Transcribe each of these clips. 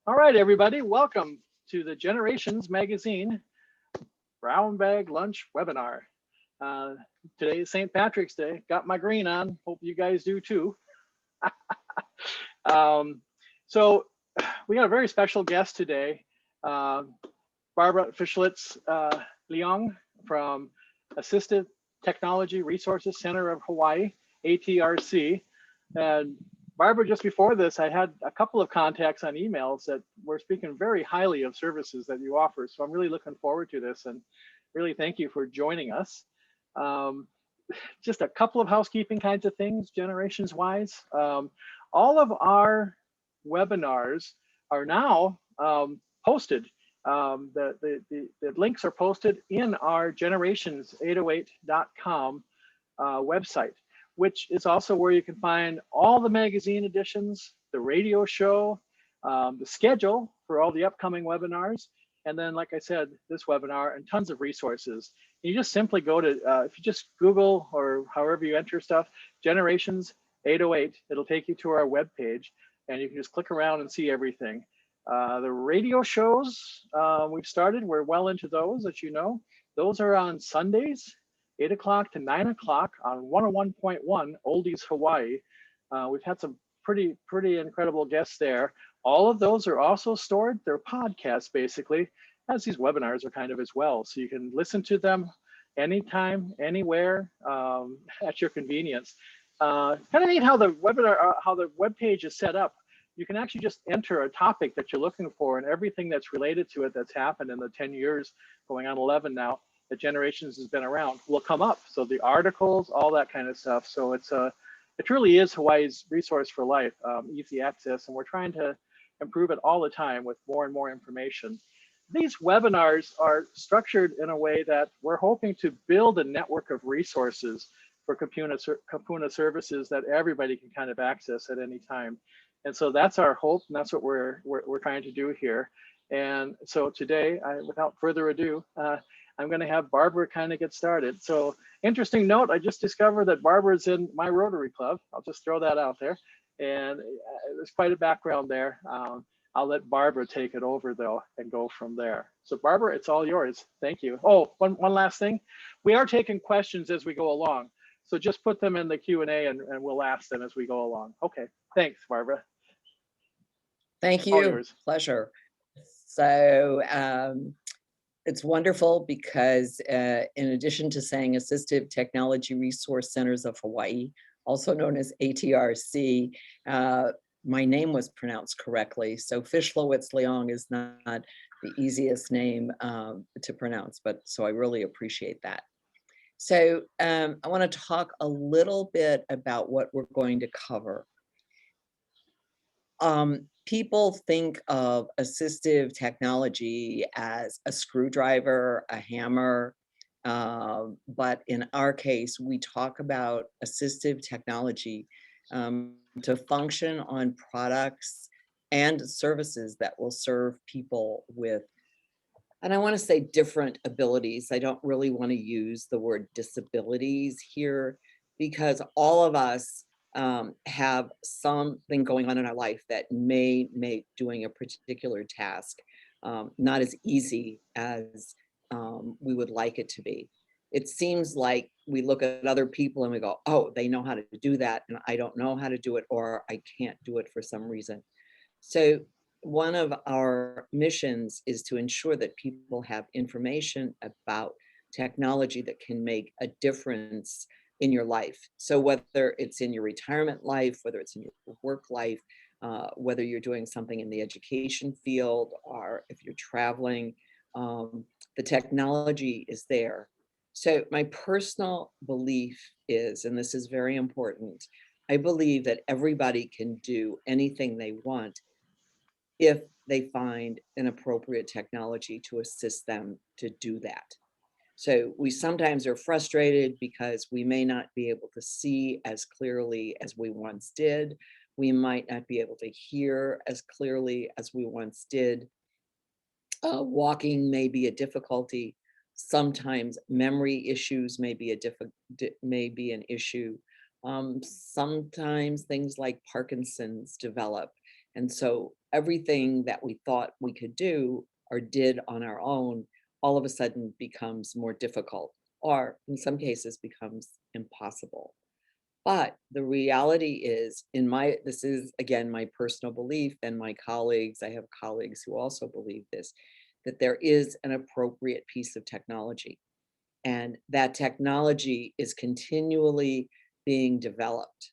All right, everybody, welcome to the Generations Magazine Brown Bag Lunch webinar. Uh, Today is St. Patrick's Day. Got my green on. Hope you guys do too. um, so we got a very special guest today, uh, Barbara Fischlowitz-Leong from Assistive Technology Resources Center of Hawaii, ATRC. And Barbara, just before this, I had a couple of contacts on emails that were speaking very highly of services that you offer. So I'm really looking forward to this and really thank you for joining us. Um, just a couple of housekeeping kinds of things, generations wise. All of our webinars are now posted. The links are posted in our generations808.com website, which is also where you can find all the magazine editions, the radio show, the schedule for all the upcoming webinars, and then, like I said, this webinar and tons of resources. You just simply go to, if you just Google or however you enter stuff, Generations 808, it'll take you to our webpage, and you can just click around and see everything. The radio shows we've started, we're well into those, as you know. Those are on Sundays, 8 o'clock to 9 o'clock on 101.1 Oldies Hawaii. We've had some pretty incredible guests there. All of those are also stored. They're podcasts basically, as these webinars are kind of as well. So you can listen to them anytime, anywhere, at your convenience. Kind of neat how the webinar, how the web page is set up. You can actually just enter a topic that you're looking for, and everything that's related to it that's happened in the 10 years, going on 11 now, that Generations has been around, will come up. So the articles, all that kind of stuff. So it truly is Hawaii's resource for life, easy access, and we're trying to improve it all the time with more and more information. These webinars are structured in a way that we're hoping to build a network of resources for Kapuna services that everybody can kind of access at any time. And so that's our hope, and that's what we're trying to do here. And so today, without further ado, I'm going to have Barbara kind of get started. So interesting note, I just discovered that Barbara's in my Rotary Club. I'll just throw that out there. And there's quite a background there. I'll let Barbara take it over though and go from there. So Barbara, it's all yours. Thank you. Oh, one last thing. We are taking questions as we go along. So just put them in the Q&A and we'll ask them as we go along. Okay, thanks, Barbara. Thank All you, yours. pleasure. So it's wonderful because in addition to saying Assistive Technology Resource Centers of Hawaii, also known as ATRC, my name was pronounced correctly. So Fischlowitz-Leong is not the easiest name to pronounce, but so I really appreciate that. So I want to talk a little bit about what we're going to cover. People think of assistive technology as a screwdriver, a hammer, but in our case, we talk about assistive technology to function on products and services that will serve people with, and I want to say different abilities. I don't really want to use the word disabilities here because all of us have something going on in our life that may make doing a particular task not as easy as we would like it to be. It seems like we look at other people and we go, oh, they know how to do that, and I don't know how to do it, or I can't do it for some reason. So one of our missions is to ensure that people have information about technology that can make a difference in your life. So whether it's in your retirement life, whether it's in your work life, whether you're doing something in the education field, or if you're traveling, the technology is there. So my personal belief is, and this is very important, I believe that everybody can do anything they want if they find an appropriate technology to assist them to do that. So we sometimes are frustrated because we may not be able to see as clearly as we once did. We might not be able to hear as clearly as we once did. Walking may be a difficulty. Sometimes memory issues may be an issue. Sometimes things like Parkinson's develop, And so everything that we thought we could do or did on our own all of a sudden becomes more difficult, or in some cases becomes impossible. But the reality is, this is again my personal belief, and my colleagues, I have colleagues who also believe this, that there is an appropriate piece of technology. And that technology is continually being developed.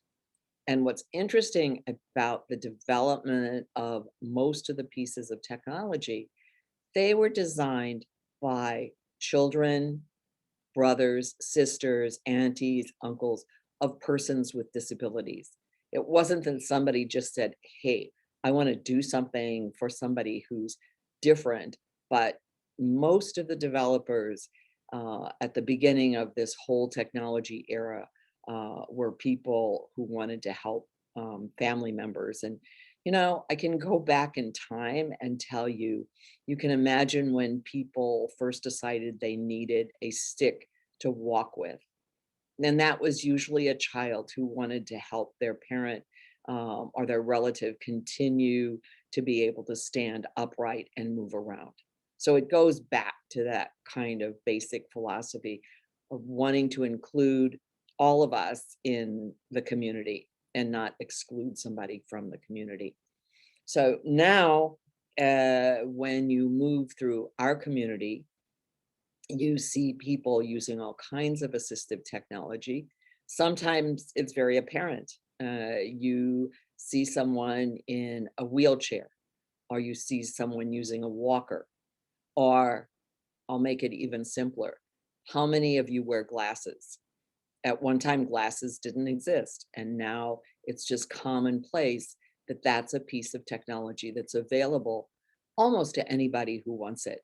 And what's interesting about the development of most of the pieces of technology, they were designed by children, brothers, sisters, aunties, uncles of persons with disabilities. It wasn't that somebody just said, hey, I want to do something for somebody who's different. But most of the developers at the beginning of this whole technology era were people who wanted to help family members. And, I can go back in time and tell you, you can imagine when people first decided they needed a stick to walk with. And that was usually a child who wanted to help their parent or their relative continue to be able to stand upright and move around. So it goes back to that kind of basic philosophy of wanting to include all of us in the community and not exclude somebody from the community. So now, when you move through our community, you see people using all kinds of assistive technology. Sometimes it's very apparent. You see someone in a wheelchair, or you see someone using a walker, or I'll make it even simpler. How many of you wear glasses? At one time, glasses didn't exist, and now it's just commonplace that that's a piece of technology that's available almost to anybody who wants it.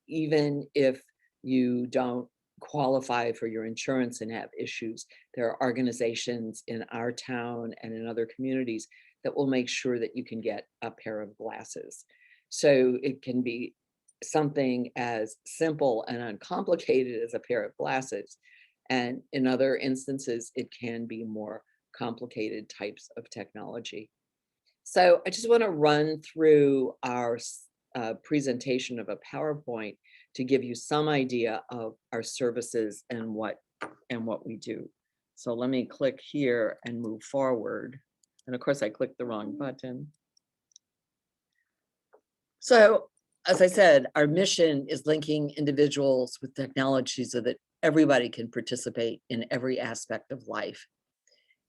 Even if you don't qualify for your insurance and have issues, there are organizations in our town and in other communities that will make sure that you can get a pair of glasses. So it can be something as simple and uncomplicated as a pair of glasses. And in other instances, it can be more complicated types of technology. So I just want to run through our presentation of a PowerPoint to give you some idea of our services and what we do. So let me click here and move forward. And of course, I clicked the wrong button. So as I said, our mission is linking individuals with technology so that everybody can participate in every aspect of life.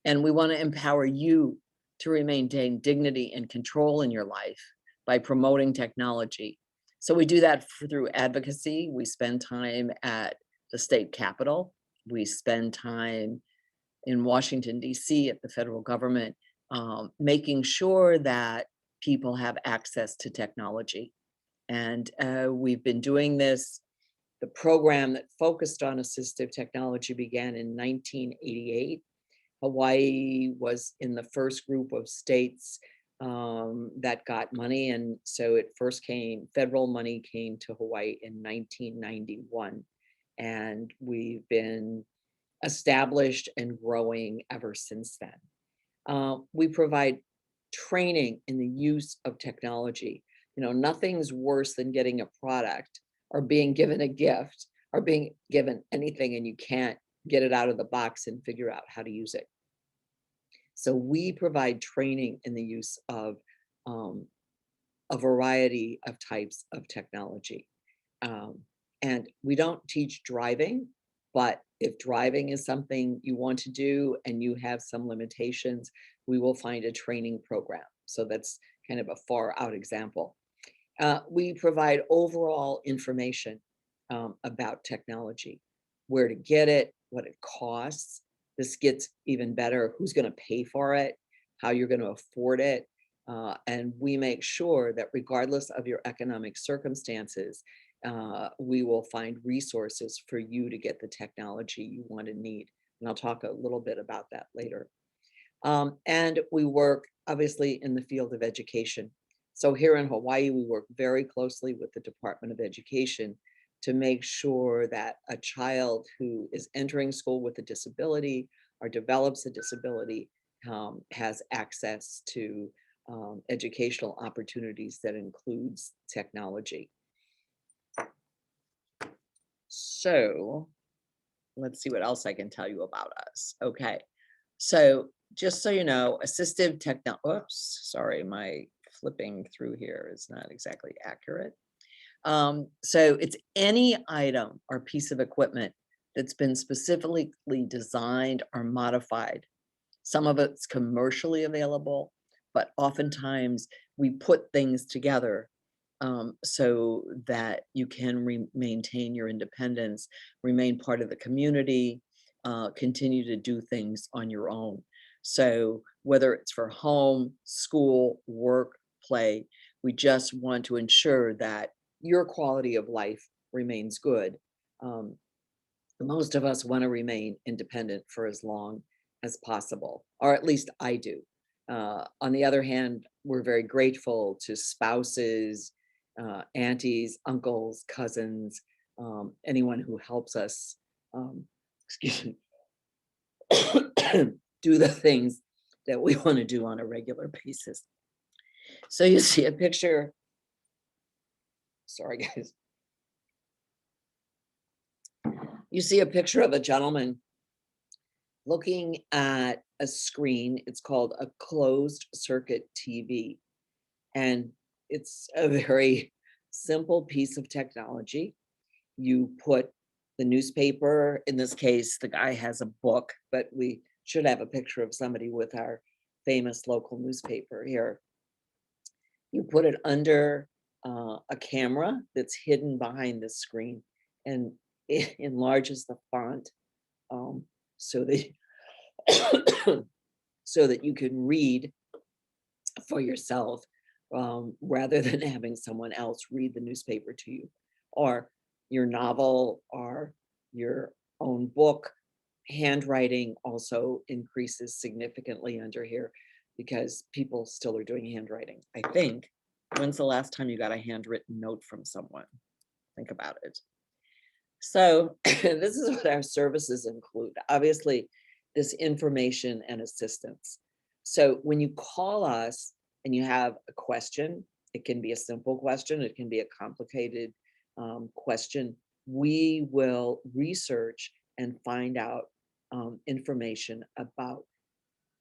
And we want to empower you to maintain dignity and control in your life by promoting technology. So we do that through advocacy. We spend time at the state capitol. We spend time in Washington, D.C. at the federal government, making sure that people have access to technology. And we've been doing this. The program that focused on assistive technology began in 1988. Hawaii was in the first group of states that got money. And so federal money came to Hawaii in 1991. And we've been established and growing ever since then. We provide training in the use of technology. Nothing's worse than getting a product or being given a gift or being given anything and you can't get it out of the box and figure out how to use it. So we provide training in the use of a variety of types of technology. And we don't teach driving, but if driving is something you want to do and you have some limitations, we will find a training program. So that's kind of a far out example. We provide overall information about technology, where to get it, what it costs. This gets even better, who's going to pay for it, how you're going to afford it. And we make sure that regardless of your economic circumstances, we will find resources for you to get the technology you want and need. And I'll talk a little bit about that later. And we work obviously in the field of education. So here in Hawaii, we work very closely with the Department of Education to make sure that a child who is entering school with a disability or develops a disability has access to educational opportunities that includes technology. So let's see what else I can tell you about us. Okay, so just so you know, assistive technology, oops, sorry, my flipping through here is not exactly accurate. So it's any item or piece of equipment that's been specifically designed or modified. Some of it's commercially available, but oftentimes we put things together so that you can maintain your independence, remain part of the community, continue to do things on your own. So whether it's for home, school, work, play, we just want to ensure that your quality of life remains good. Um, Most of us want to remain independent for as long as possible, or at least I do. On the other hand, we're very grateful to spouses, aunties, uncles, cousins, anyone who helps us, excuse me, do the things that we want to do on a regular basis. So you see a picture, sorry guys, you see a picture of a gentleman looking at a screen. It's called a closed circuit TV. And it's a very simple piece of technology. You put the newspaper, in this case, the guy has a book, but we should have a picture of somebody with our famous local newspaper here. You put it under a camera that's hidden behind the screen, and it enlarges the font so that so that you can read for yourself rather than having someone else read the newspaper to you, or your novel or your own book. Handwriting also increases significantly under here because people still are doing handwriting. I think, when's the last time you got a handwritten note from someone? Think about it. So this is what our services include. Obviously, this information and assistance. So when you call us and you have a question, it can be a simple question, it can be a complicated question. We will research and find out information about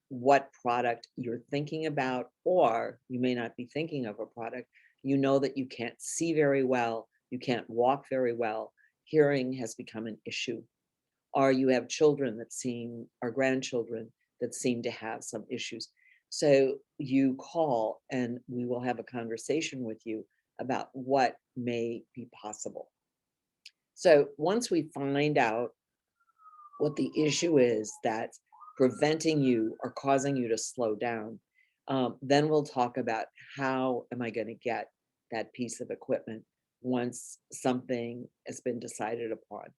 what product you're thinking about, or you may not be thinking of a product. You know that you can't see very well, you can't walk very well, hearing has become an issue, or you have children that seem, or grandchildren that seem to have some issues. So you call and we will have a conversation with you about what may be possible. So once we find out what the issue is that's preventing you or causing you to slow down, then we'll talk about how am I going to get that piece of equipment once something has been decided upon.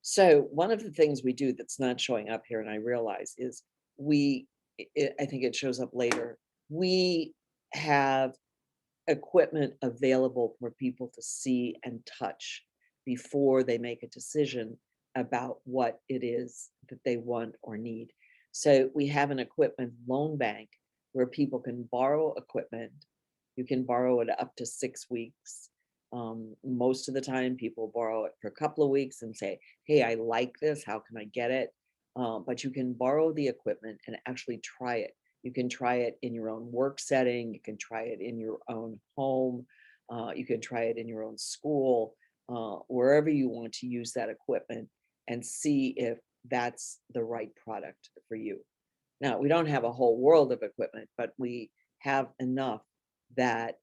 So one of the things we do that's not showing up here, and I realize, is I think it shows up later, we have equipment available for people to see and touch before they make a decision about what it is that they want or need. So we have an equipment loan bank where people can borrow equipment. You can borrow it up to 6 weeks. Most of the time people borrow it for a couple of weeks and say, hey, I like this, how can I get it? But you can borrow the equipment and actually try it. You can try it in your own work setting, you can try it in your own home, you can try it in your own school, wherever you want to use that equipment, and see if that's the right product for you. Now, we don't have a whole world of equipment, but we have enough that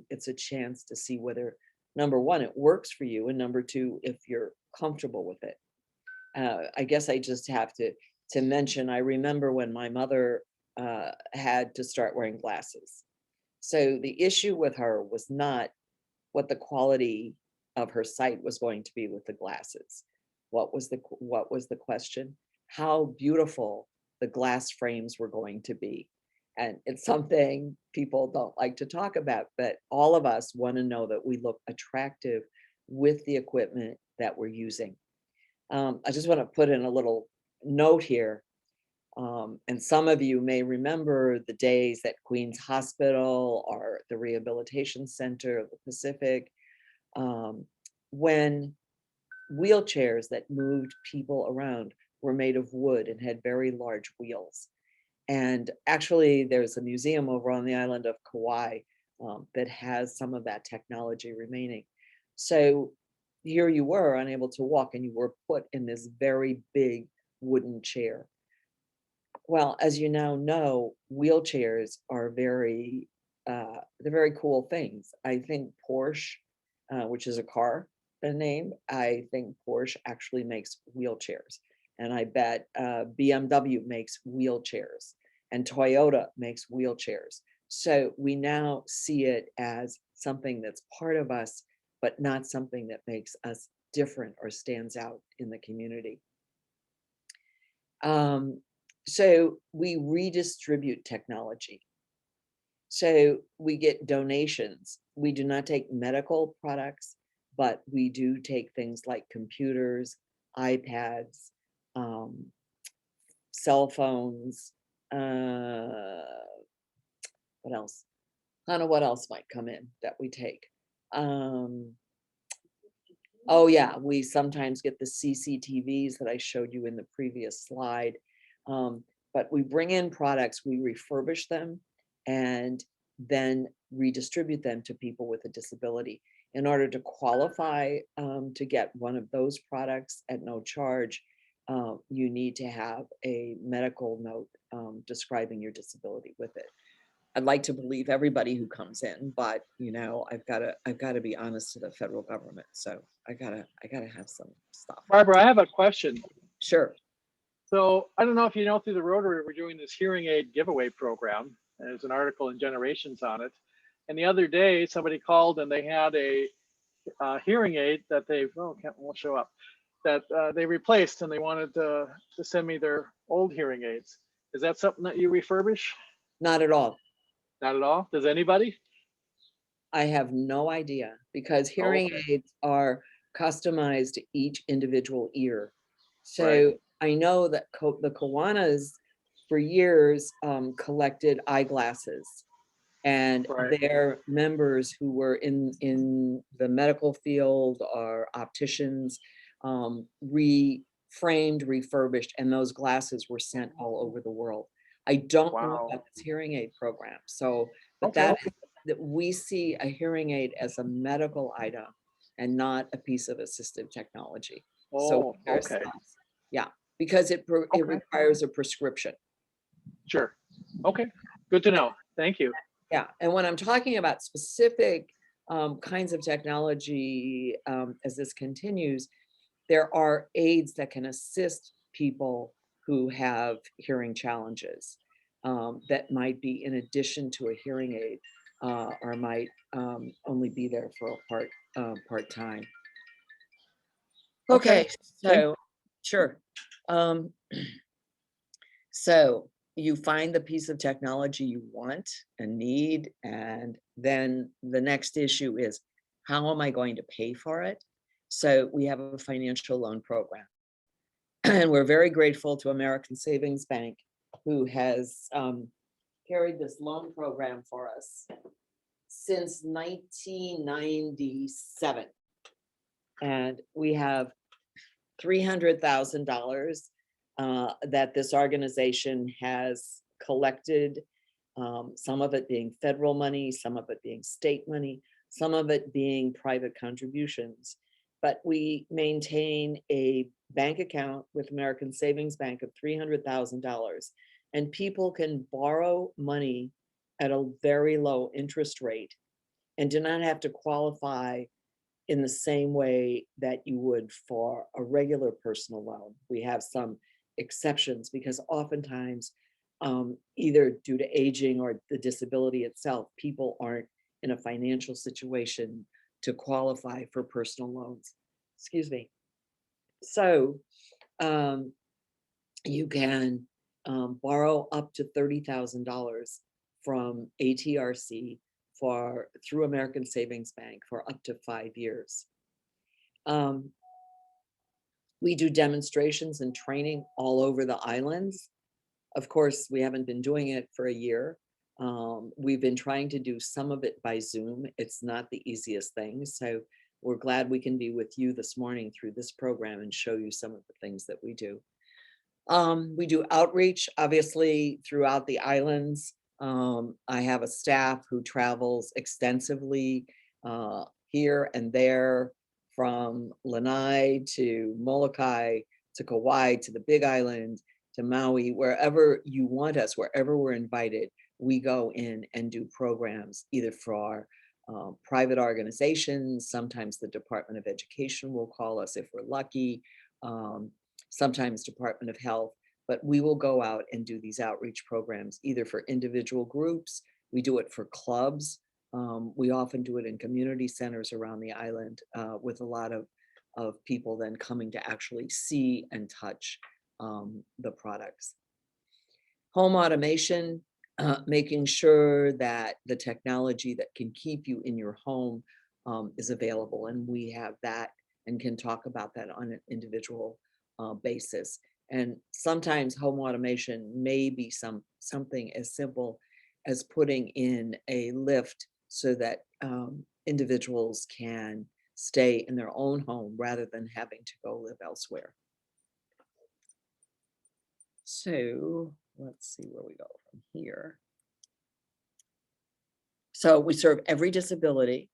it's a chance to see whether, number one, it works for you, and number two, if you're comfortable with it. I guess I just have to mention, I remember when my mother had to start wearing glasses. So the issue with her was not what the quality of her sight was going to be with the glasses. What was the question? How beautiful the glass frames were going to be. And it's something people don't like to talk about, but all of us want to know that we look attractive with the equipment that we're using. I just want to put in a little note here. And some of you may remember the days at Queens Hospital or the Rehabilitation Center of the Pacific, when wheelchairs that moved people around were made of wood and had very large wheels. And actually, there's a museum over on the island of Kauai that has some of that technology remaining. So here you were unable to walk, and you were put in this very big wooden chair. Well, as you now know, wheelchairs are they're very cool things. I think Porsche, which is a car, the name, I think Porsche actually makes wheelchairs. And I bet BMW makes wheelchairs and Toyota makes wheelchairs. So we now see it as something that's part of us, but not something that makes us different or stands out in the community. So we redistribute technology. So we get donations. We do not take medical products, but we do take things like computers, iPads, cell phones. What else? I don't know what else might come in that we take. Oh yeah, we sometimes get the CCTVs that I showed you in the previous slide. But we bring in products, we refurbish them, and then redistribute them to people with a disability. In order to qualify to get one of those products at no charge, you need to have a medical note describing your disability with it. I'd like to believe everybody who comes in, but you know, I've got to be honest to the federal government. So I gotta have some stuff. Barbara, I have a question. Sure. So I don't know if you know, through the Rotary, we're doing this hearing aid giveaway program. And there's an article in Generations on it. And the other day, somebody called and they had a hearing aid that they won't show up, that they replaced, and they wanted to send me their old hearing aids. Is that something that you refurbish? Not at all. Not at all. Does anybody? I have no idea, because hearing aids are customized to each individual ear. So Right. I know that the Kiwanis for years collected eyeglasses, and Right. their members who were in the medical field or opticians reframed, refurbished, and those glasses were sent all over the world. I don't know Wow. about this hearing aid program. So, but Okay. that we see a hearing aid as a medical item and not a piece of assistive technology. So Oh, okay. yeah, because it Okay. requires a prescription. Sure. Okay. Good to know. Thank you. Yeah, and when I'm talking about specific kinds of technology, as this continues, there are aids that can assist people who have hearing challenges that might be in addition to a hearing aid, or might only be there for a part time. Okay, so sure. So you find the piece of technology you want and need, and then the next issue is, how am I going to pay for it? So we have a financial loan program. And we're very grateful to American Savings Bank, who has carried this loan program for us since 1997. And we have $300,000 that this organization has collected, some of it being federal money, some of it being state money, some of it being private contributions. But we maintain a bank account with American Savings Bank of $300,000, and people can borrow money at a very low interest rate and do not have to qualify in the same way that you would for a regular personal loan. We have some exceptions because oftentimes, either due to aging or the disability itself, people aren't in a financial situation to qualify for personal loans. Excuse me. So you can borrow up to $30,000 from ATRC through American Savings Bank for up to 5 years. We do demonstrations and training all over the islands. Of course, we haven't been doing it for a year. We've been trying to do some of it by Zoom. It's not the easiest thing. So we're glad we can be with you this morning through this program and show you some of the things that we do. We do outreach, obviously, throughout the islands. I have a staff who travels extensively here and there, from Lanai to Molokai to Kauai to the Big Island to Maui, wherever you want us, wherever we're invited, we go in and do programs either for private organizations. Sometimes the Department of Education will call us if we're lucky. Sometimes Department of Health, but we will go out and do these outreach programs either for individual groups. We do it for clubs. We often do it in community centers around the island with a lot of people then coming to actually see and touch the products. Home automation, making sure that the technology that can keep you in your home is available. And we have that and can talk about that on an individual basis. And sometimes home automation may be something as simple as putting in a lift so that individuals can stay in their own home rather than having to go live elsewhere. So let's see where we go from here. So we serve every disability,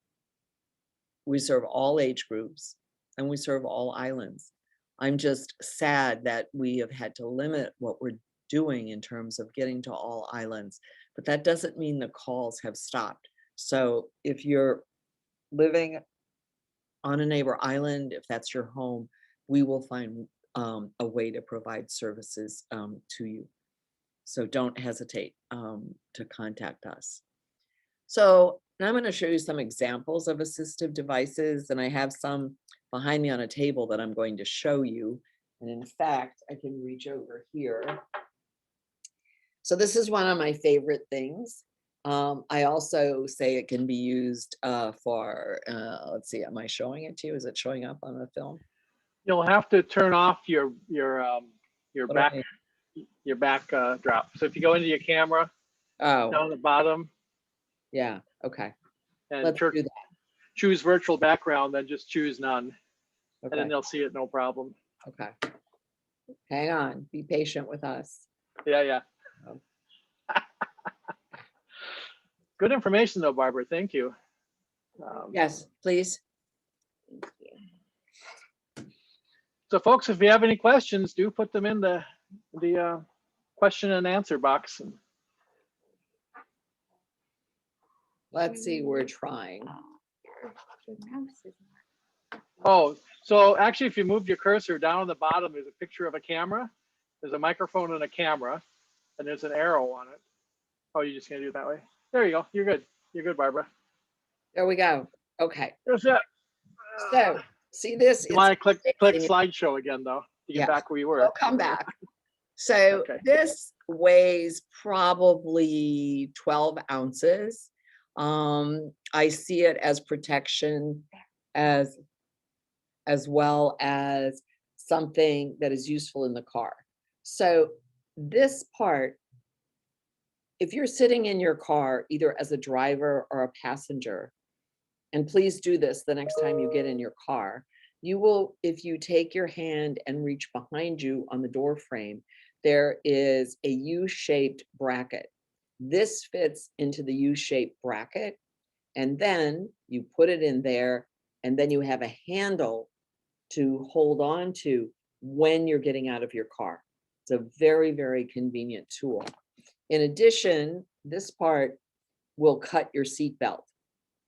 we serve all age groups, and we serve all islands. I'm just sad that we have had to limit what we're doing in terms of getting to all islands, but that doesn't mean the calls have stopped. So if you're living on a neighbor island, if that's your home, we will find a way to provide services to you. So don't hesitate to contact us. So now I'm going to show you some examples of assistive devices, and I have some behind me on a table that I'm going to show you. And in fact, I can reach over here. So this is one of my favorite things. I also say it can be used for, let's see, am I showing it to you? Is it showing up on the film? You'll have to turn off your What back do your back drop. So if you go into your camera Oh, down at the bottom yeah. Okay. and Let's do that. choose virtual background, then just choose none, and Okay. then they'll see it no problem. Okay. Hang on. Be patient with us. Yeah, yeah. Oh. Good information though, Barbara. Thank you. Yes, please. So folks, if you have any questions, do put them in the question and answer box. Let's see. We're trying. Oh, so actually, if you moved your cursor down on the bottom, there's a picture of a camera. There's a microphone and a camera, and there's an arrow on it. Oh, you're just gonna do it that way? There you go. You're good. You're good, Barbara. There we go. Okay. There's it. So see this? You want to click slideshow again, though, to get back where you were. We'll come back. So Okay. This weighs probably 12 ounces. I see it as protection as well as something that is useful in the car. So this part, if you're sitting in your car, either as a driver or a passenger, and please do this the next time you get in your car, you will, if you take your hand and reach behind you on the door frame, there is a U-shaped bracket. This fits into the U-shaped bracket, and then you put it in there, and then you have a handle to hold on to when you're getting out of your car. It's a very, very convenient tool. In addition, this part will cut your seatbelt.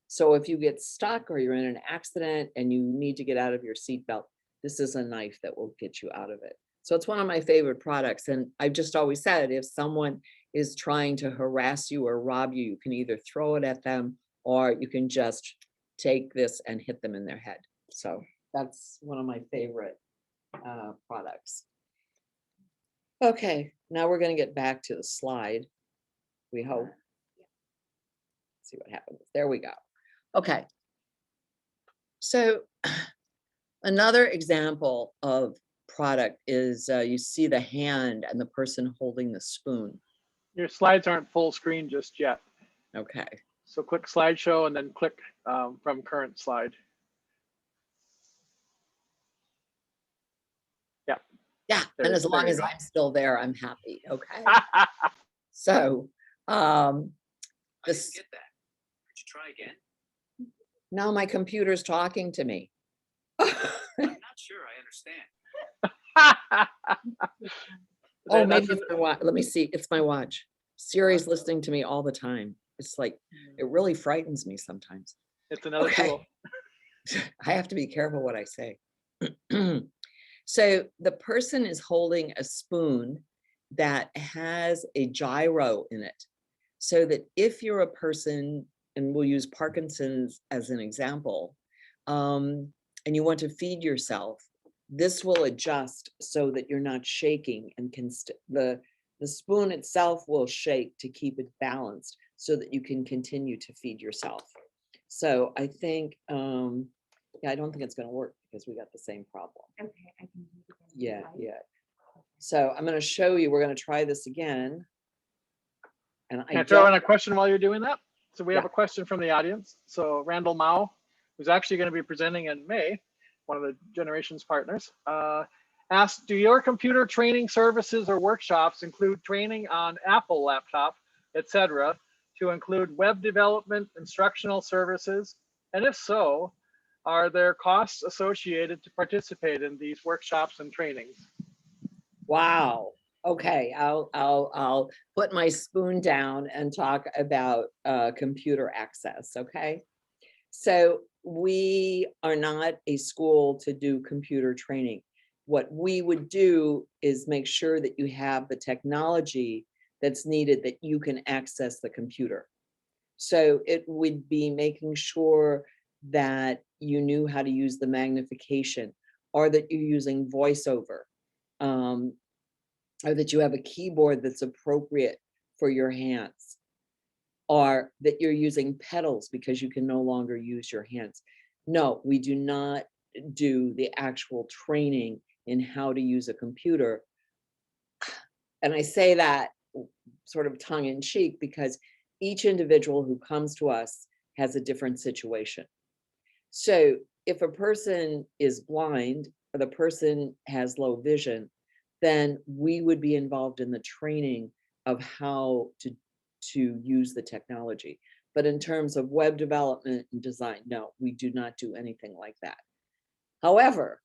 So if you get stuck or you're in an accident and you need to get out of your seatbelt, this is a knife that will get you out of it. So it's one of my favorite products. And I've just always said, if someone is trying to harass you or rob you, you can either throw it at them or you can just take this and hit them in their head. So that's one of my favorite products. Okay, now we're going to get back to the slide. We hope. Let's see what happens. There we go. Okay. So another example of product is you see the hand and the person holding the spoon. Your slides aren't full screen just yet. Okay. So click slideshow and then click from current slide. Yeah. Yeah, There- and as there long you as go. I'm still there, I'm happy. Okay. So, I this didn't get that. Could you try again? now my computer's talking to me. I'm not sure I understand. Oh, maybe That's it's my watch. Let me see. It's my watch. Siri's listening to me all the time. It's like, it really frightens me sometimes. it's another Okay. tool. I have to be careful what I say. So the person is holding a spoon that has a gyro in it. So that if you're a person, and we'll use Parkinson's as an example, and you want to feed yourself, this will adjust so that you're not shaking and can the spoon itself will shake to keep it balanced so that you can continue to feed yourself. So I think, yeah, I don't think it's going to work because we got the same problem. Okay, I can do it again. Yeah, Right? yeah. So I'm going to show you, we're going to try this again. And Can I I throw in don't, a question while you're doing that? So we have Yeah. a question from the audience. So Randall Mao, who's actually going to be presenting in May, one of the Generations partners, asked, do your computer training services or workshops include training on Apple laptop, etc., to include web development, instructional services? And if so, are there costs associated to participate in these workshops and trainings? wow. Okay, I'll put my spoon down and talk about computer access, okay? So we are not a school to do computer training. What we would do is make sure that you have the technology that's needed that you can access the computer. So it would be making sure that you knew how to use the magnification, or that you're using voiceover, or that you have a keyboard that's appropriate for your hands, or that you're using pedals because you can no longer use your hands. No, we do not do the actual training in how to use a computer. And I say that sort of tongue in cheek because each individual who comes to us has a different situation. So if a person is blind or the person has low vision, then we would be involved in the training of how to use the technology. But in terms of web development and design, no, we do not do anything like that. However,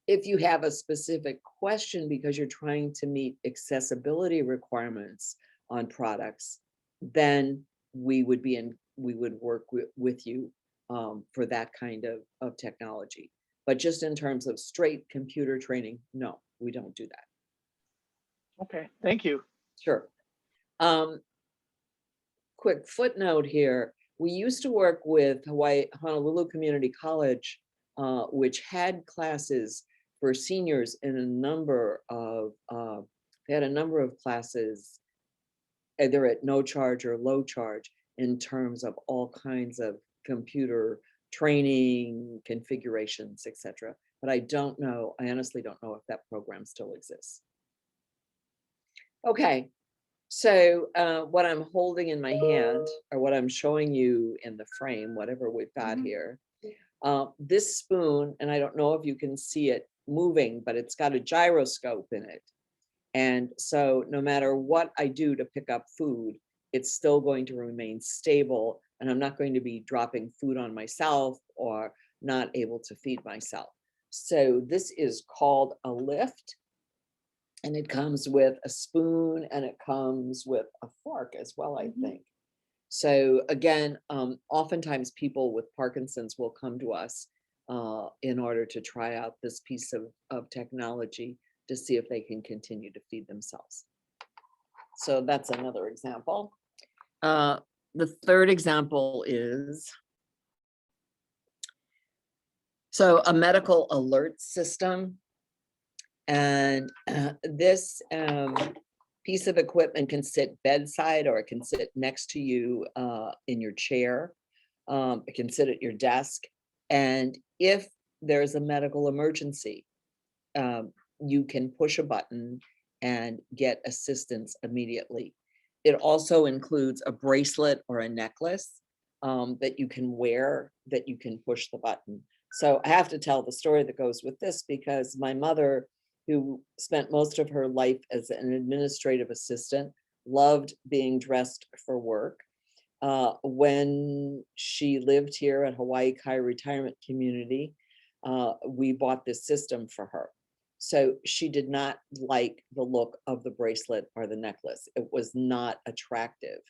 if you have a specific question because you're trying to meet accessibility requirements on products, then we would work with you for that kind of technology. But just in terms of straight computer training, no, we don't do that. Okay, thank you. Sure. Quick footnote here. We used to work with Honolulu Community College, which had classes for seniors in a number of, they had a number of classes, either at no charge or low charge, in terms of all kinds of computer training, configurations, etc. But I don't know, I honestly don't know if that program still exists. Okay, so what I'm holding in my hand, or what I'm showing you in the frame, whatever we've got here, this spoon, and I don't know if you can see it moving, but it's got a gyroscope in it. And so no matter what I do to pick up food, it's still going to remain stable, and I'm not going to be dropping food on myself or not able to feed myself. So this is called a lift. And it comes with a spoon and it comes with a fork as well, I think. So again, oftentimes people with Parkinson's will come to us in order to try out this piece of technology to see if they can continue to feed themselves. So that's another example. The third example is, so a medical alert system. And this piece of equipment can sit bedside, or it can sit next to you in your chair. It can sit at your desk. And if there's a medical emergency, you can push a button and get assistance immediately. It also includes a bracelet or a necklace that you can wear, that you can push the button. So I have to tell the story that goes with this, because my mother, who spent most of her life as an administrative assistant, loved being dressed for work. When she lived here at Hawaii Kai Retirement Community, we bought this system for her. So she did not like the look of the bracelet or the necklace. It was not attractive,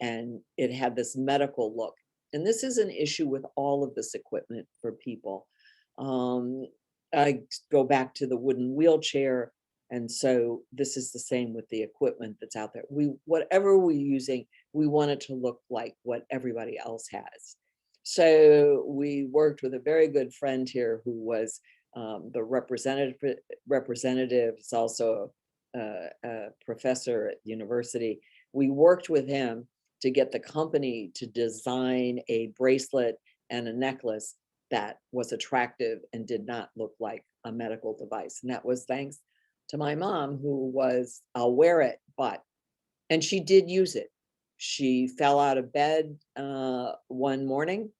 and it had this medical look. And this is an issue with all of this equipment for people. I go back to the wooden wheelchair. And so this is the same with the equipment that's out there. Whatever we're using, we want it to look like what everybody else has. So we worked with a very good friend here who was the representative. Is also a professor at the university. We worked with him to get the company to design a bracelet and a necklace that was attractive and did not look like a medical device. And that was thanks to my mom, who was, I'll wear it, but, and she did use it. She fell out of bed one morning.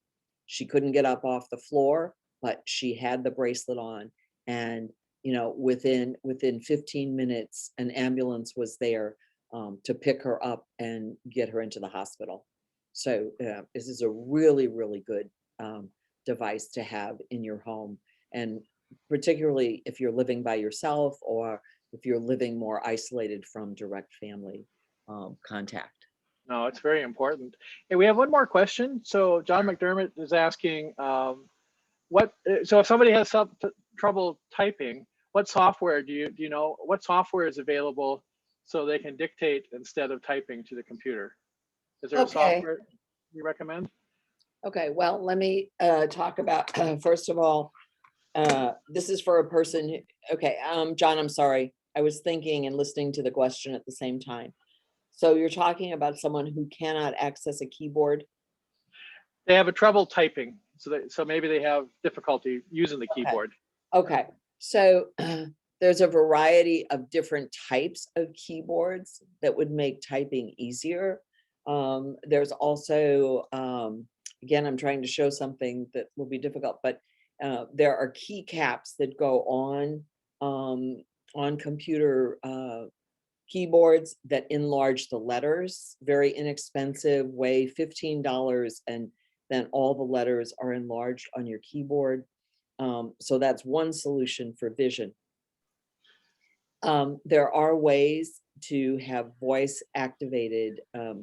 She couldn't get up off the floor, but she had the bracelet on. And, you know, within 15 minutes, an ambulance was there to pick her up and get her into the hospital. So this is a really, really good device to have in your home. And particularly if you're living by yourself, or if you're living more isolated from direct family contact. No, it's very important. And we have one more question. So John McDermott is asking, so if somebody has some trouble typing, what software do you know, what software is available so they can dictate instead of typing to the computer? Is there a software you recommend? Okay, well, let me talk about, first of all, this is for a person, okay, John, I'm sorry. I was thinking and listening to the question at the same time. So you're talking about someone who cannot access a keyboard? They have a trouble typing, so maybe they have difficulty using the keyboard. Okay, so there's a variety of different types of keyboards that would make typing easier. There's also, again, I'm trying to show something that will be difficult, but there are keycaps that go on computer keyboards that enlarge the letters, very inexpensive, weigh $15, and then all the letters are enlarged on your keyboard. So that's one solution for vision. There are ways to have voice activated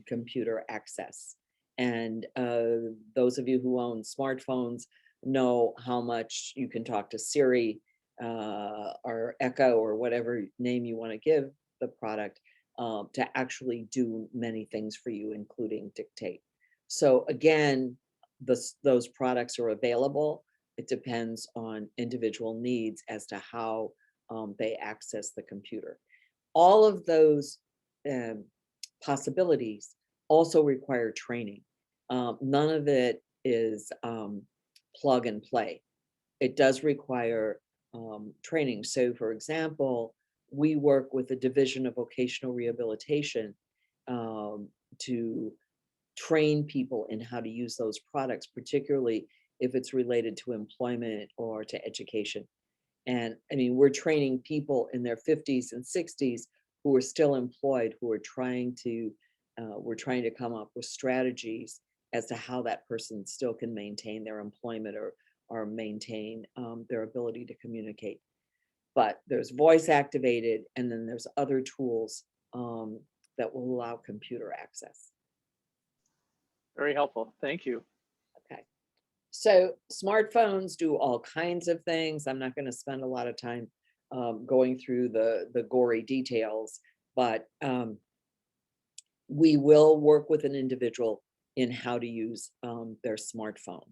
computer access. And those of you who own smartphones know how much you can talk to Siri or Echo or whatever name you want to give the product to actually do many things for you, including dictate. So again, those products are available. It depends on individual needs as to how they access the computer. All of those possibilities also require training. None of it is plug and play. It does require training. So for example, we work with the Division of Vocational Rehabilitation to train people in how to use those products, particularly if it's related to employment or to education. And I mean, we're training people in their 50s and 60s who are still employed, who are trying to, we're trying to come up with strategies as to how that person still can maintain their employment or maintain their ability to communicate. But there's voice activated, and then there's other tools that will allow computer access. Very helpful. Thank you. Okay. So smartphones do all kinds of things. I'm not going to spend a lot of time going through the gory details, but we will work with an individual in how to use their smartphone.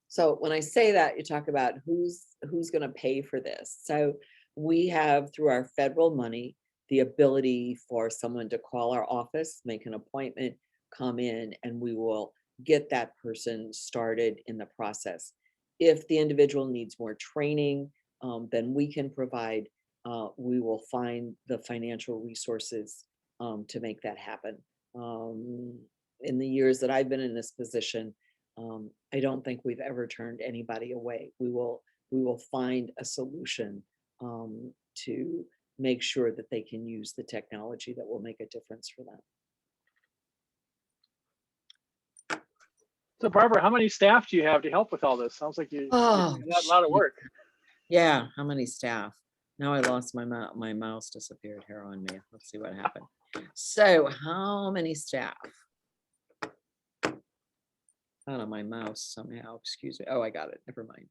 So when I say that, you talk about who's going to pay for this. So we have, through our federal money, the ability for someone to call our office, make an appointment, come in, and we will get that person started in the process. If the individual needs more training, then we can provide we will find the financial resources to make that happen. In the years that I've been in this position, I don't think we've ever turned anybody away. We will find a solution to make sure that they can use the technology that will make a difference for them. So Barbara, how many staff do you have to help with all this? Sounds like you Oh, got a lot of work. yeah, how many staff? Now I lost my mouse disappeared here on me. Let's see what happened. So how many staff? Out of my mouse somehow, excuse me. Oh, I got it, never mind.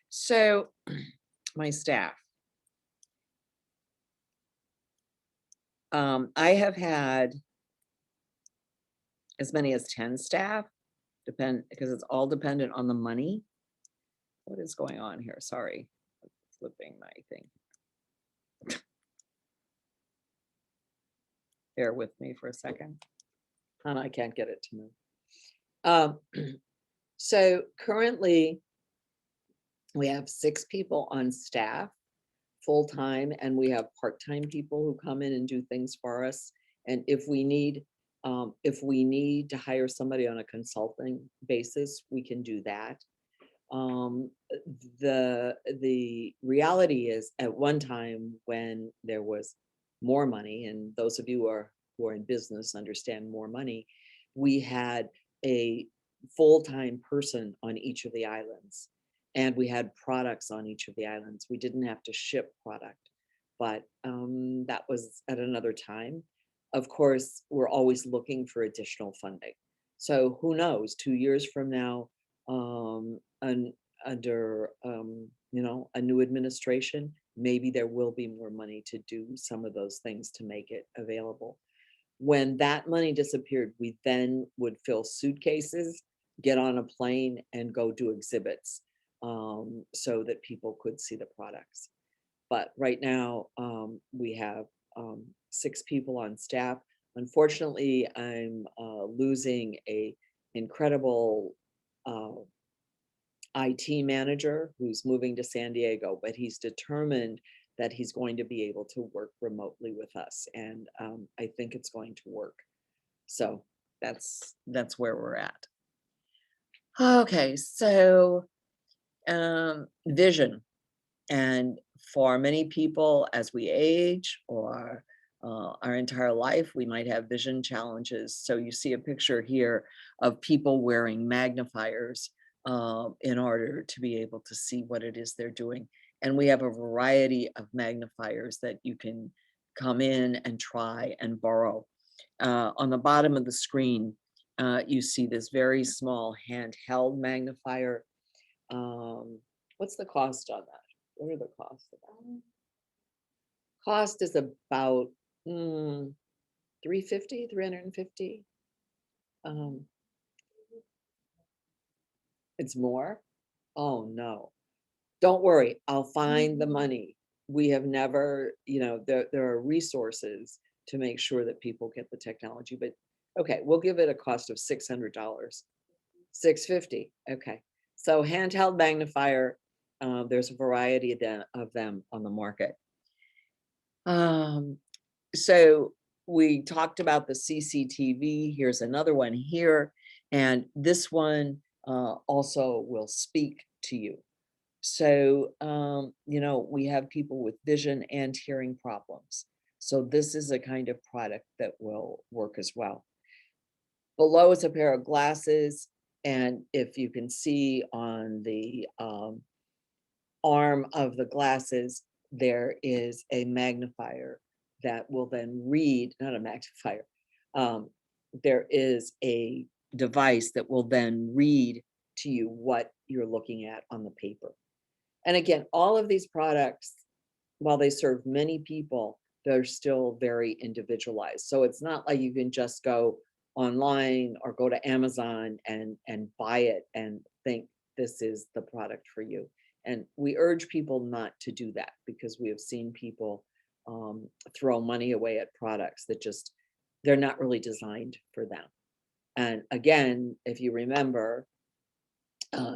So my staff. I have had as many as 10 staff, because it's all dependent on the money. What is going on here? Sorry, I'm flipping my thing. Bear with me for a second. And I can't get it to move. So currently we have 6 people on staff full-time, and we have part-time people who come in and do things for us. And if we need to hire somebody on a consulting basis, we can do that. The reality is, at one time when there was more money, and those of you who are in business understand more money, we had a full-time person on each of the islands, and we had products on each of the islands. We didn't have to ship product, but that was at another time. Of course, we're always looking for additional funding. So who knows, 2 years from now, under a new administration, maybe there will be more money to do some of those things to make it available. When that money disappeared, we then would fill suitcases, get on a plane, and go do exhibits so that people could see the products. But right now, we have 6 people on staff. Unfortunately, I'm losing a incredible IT manager who's moving to San Diego, but he's determined that he's going to be able to work remotely with us. And I think it's going to work. So that's where we're at. Okay, so vision. And for many people, as we age or our entire life, we might have vision challenges. So you see a picture here of people wearing magnifiers in order to be able to see what it is they're doing. And we have a variety of magnifiers that you can come in and try and borrow. On the bottom of the screen, you see this very small handheld magnifier. What's the cost on that? What are the costs of that? Cost is about $350, $350. It's more. Oh no, don't worry, I'll find the money. We have never, there are resources to make sure that people get the technology, but okay, we'll give it a cost of $600. $650. Okay, so handheld magnifier, there's a variety of them on the market. So we talked about the CCTV. Here's another one here, and this one also will speak to you. So, we have people with vision and hearing problems. So this is a kind of product that will work as well. Below is a pair of glasses. And if you can see on the arm of the glasses, there is a magnifier that will then read, not a magnifier, there is a device that will then read to you what you're looking at on the paper. And again, all of these products, while they serve many people, they're still very individualized. So it's not like you can just go online or go to Amazon and buy it and think this is the product for you. And we urge people not to do that, because we have seen people throw money away at products that they're not really designed for them. And again, if you remember,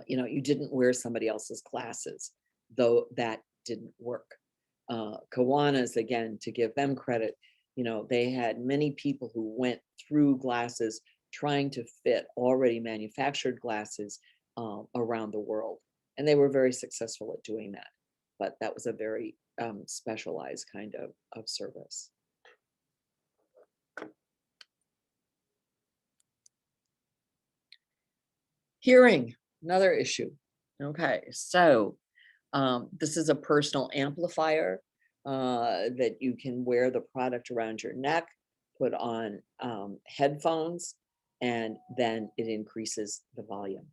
you didn't wear somebody else's glasses, though that didn't work. Kiwanis, again, to give them credit, you know, they had many people who went through glasses trying to fit already manufactured glasses around the world. And they were very successful at doing that. But that was a very specialized kind of service. Hearing, another issue. Okay, so this is a personal amplifier that you can wear the product around your neck, put on headphones, and then it increases the volume.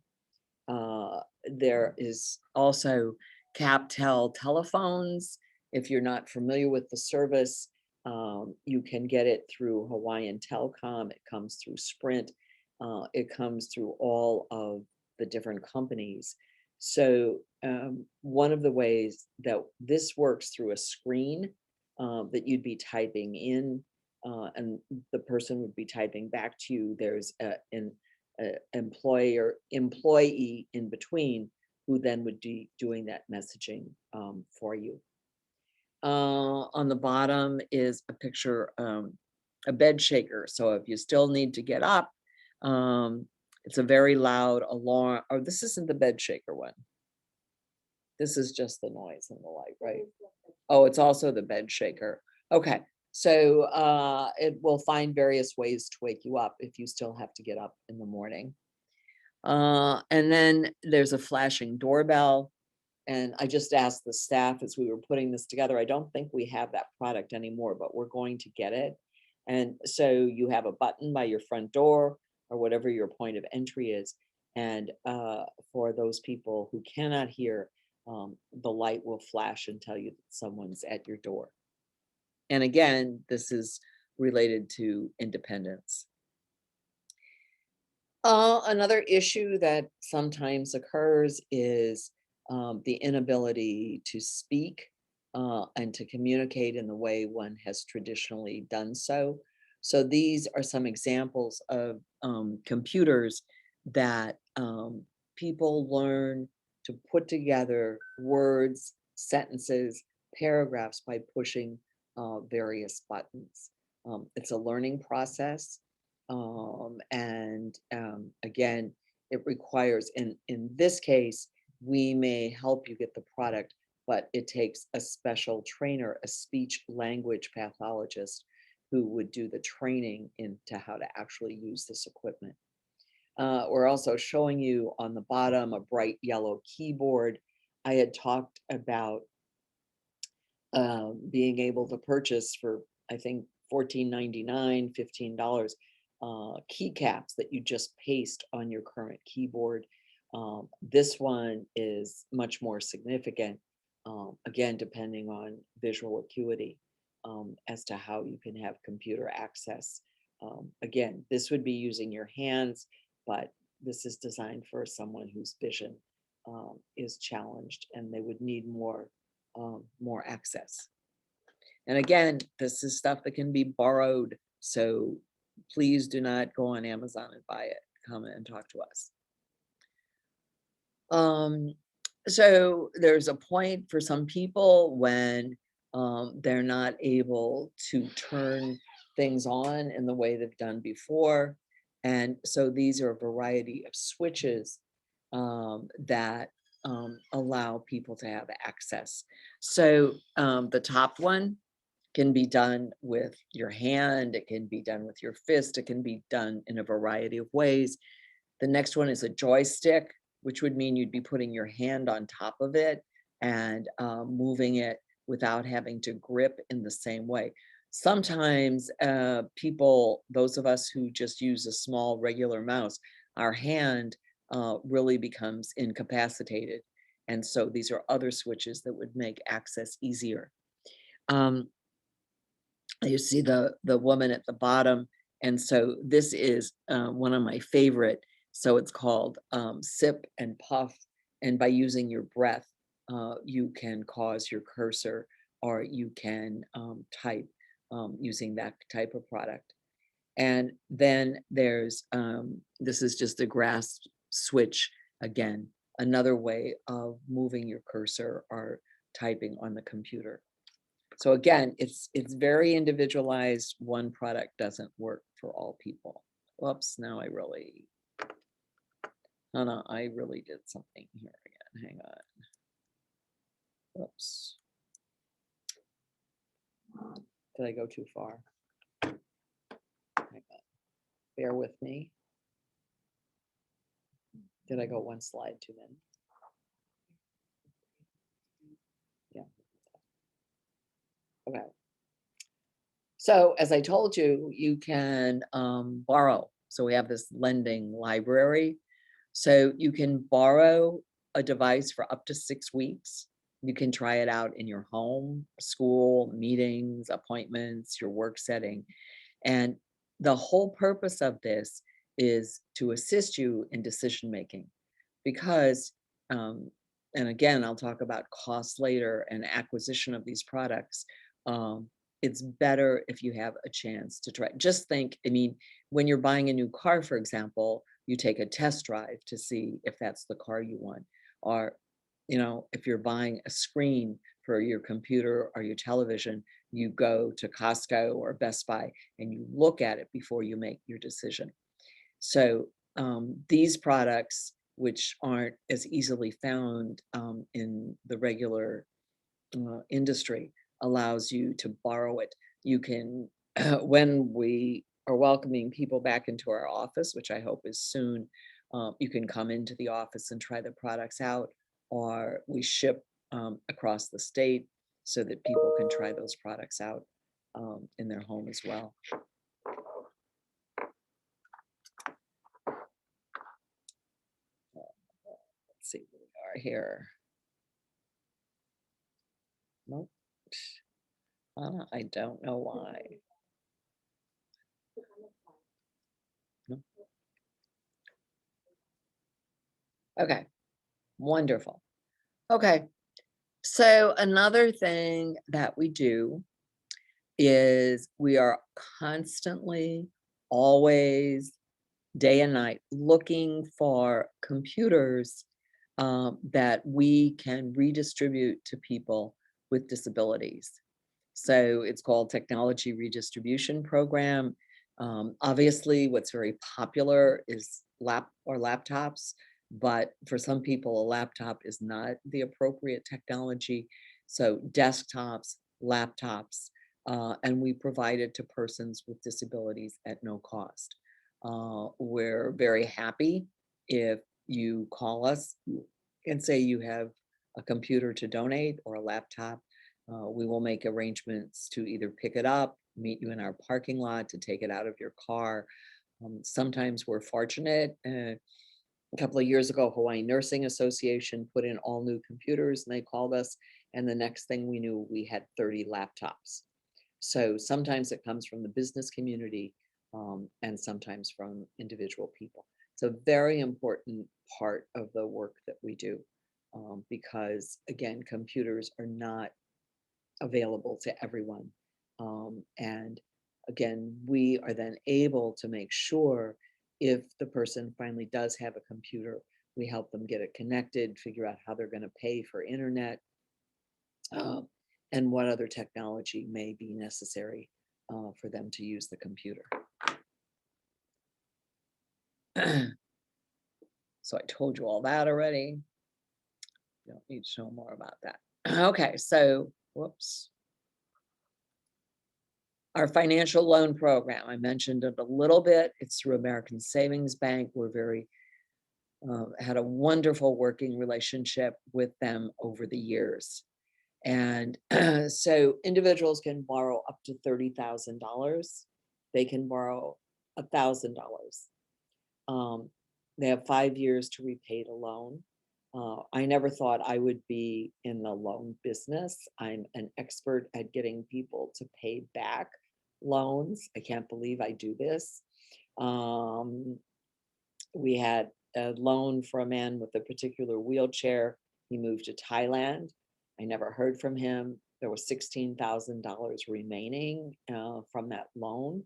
There is also CapTel telephones. If you're not familiar with the service, you can get it through Hawaiian Telcom. It comes through Sprint. It comes through all of the different companies. So one of the ways that this works through a screen that you'd be typing in, and the person would be typing back to you. There's an employee in between who then would be doing that messaging for you. On the bottom is a picture, a bed shaker. So if you still need to get up, it's a very loud alarm. Oh, this isn't the bed shaker one. This is just the noise and the light, right? Oh, it's also the bed shaker. Okay, so it will find various ways to wake you up if you still have to get up in the morning. And then there's a flashing doorbell. And I just asked the staff as we were putting this together, I don't think we have that product anymore, but we're going to get it. And so you have a button by your front door or whatever your point of entry is. And for those people who cannot hear, the light will flash and tell you that someone's at your door. And again, this is related to independence. Another issue that sometimes occurs is the inability to speak and to communicate in the way one has traditionally done so. So these are some examples of computers that people learn to put together words, sentences, paragraphs by pushing various buttons. It's a learning process. Again, it requires, in this case, we may help you get the product, but it takes a special trainer, a speech language pathologist, who would do the training into how to actually use this equipment. We're also showing you on the bottom a bright yellow keyboard. I had talked about being able to purchase for, I think, $14.99, $15 keycaps that you just paste on your current keyboard. This one is much more significant, again, depending on visual acuity as to how you can have computer access. Again, this would be using your hands, but this is designed for someone whose vision is challenged and they would need more access. And again, this is stuff that can be borrowed. So please do not go on Amazon and buy it. Come and talk to us. So there's a point for some people when they're not able to turn things on in the way they've done before. And so these are a variety of switches that allow people to have access. So the top one can be done with your hand, it can be done with your fist, it can be done in a variety of ways. The next one is a joystick, which would mean you'd be putting your hand on top of it and moving it without having to grip in the same way. Sometimes people, those of us who just use a small regular mouse, our hand really becomes incapacitated. And so these are other switches that would make access easier. You see the woman at the bottom. And so this is one of my favorite. So it's called sip and puff. And by using your breath, you can cause your cursor, or you can type using that type of product. And then there's, this is just a grasp switch. Again, another way of moving your cursor or typing on the computer. So again, it's very individualized. One product doesn't work for all people. Whoops, now I really, oh no, I really did something here again. Hang on. Whoops. Did I go too far? Hang on. Bear with me. Did I go one slide too many? Yeah. Okay. So as I told you, you can borrow. So we have this lending library. So you can borrow a device for up to 6 weeks. You can try it out in your home, school, meetings, appointments, your work setting. And the whole purpose of this is to assist you in decision making because, and again, I'll talk about costs later and acquisition of these products. It's better if you have a chance to try. Just think, I mean, when you're buying a new car, for example, you take a test drive to see if that's the car you want. Or, you know, if you're buying a screen for your computer or your television, you go to Costco or Best Buy and you look at it before you make your decision. So these products, which aren't as easily found in the regular industry, allows you to borrow it. You can, when we are welcoming people back into our office, which I hope is soon, you can come into the office and try the products out, or we ship across the state so that people can try those products out in their home as well. Let's see where we are here. Nope. I don't know why. No. Okay, wonderful. Okay, so another thing that we do is we are constantly, always, day and night, looking for computers that we can redistribute to people with disabilities. So it's called Technology Redistribution Program. Obviously, what's very popular is laptops, but for some people, a laptop is not the appropriate technology. So desktops, laptops, and we provide it to persons with disabilities at no cost. We're very happy if you call us and say you have a computer to donate or a laptop. We will make arrangements to either pick it up, meet you in our parking lot, to take it out of your car. Sometimes we're fortunate. A couple of years ago, Hawaii Nursing Association put in all new computers and they called us, and the next thing we knew, we had 30 laptops. So sometimes it comes from the business community and sometimes from individual people. It's a very important part of the work that we do because, again, computers are not available to everyone. And again, we are then able to make sure if the person finally does have a computer, we help them get it connected, figure out how they're going to pay for internet, and what other technology may be necessary for them to use the computer. So I told you all that already. Don't need to know more about that. Okay, so whoops. Our financial loan program, I mentioned it a little bit. It's through American Savings Bank. We're very, had a wonderful working relationship with them over the years. And so individuals can borrow up to $30,000. They can borrow $1,000. They have 5 years to repay the loan. I never thought I would be in the loan business. I'm an expert at getting people to pay back loans. I can't believe I do this. We had a loan for a man with a particular wheelchair. He moved to Thailand. I never heard from him. There was $16,000 remaining from that loan.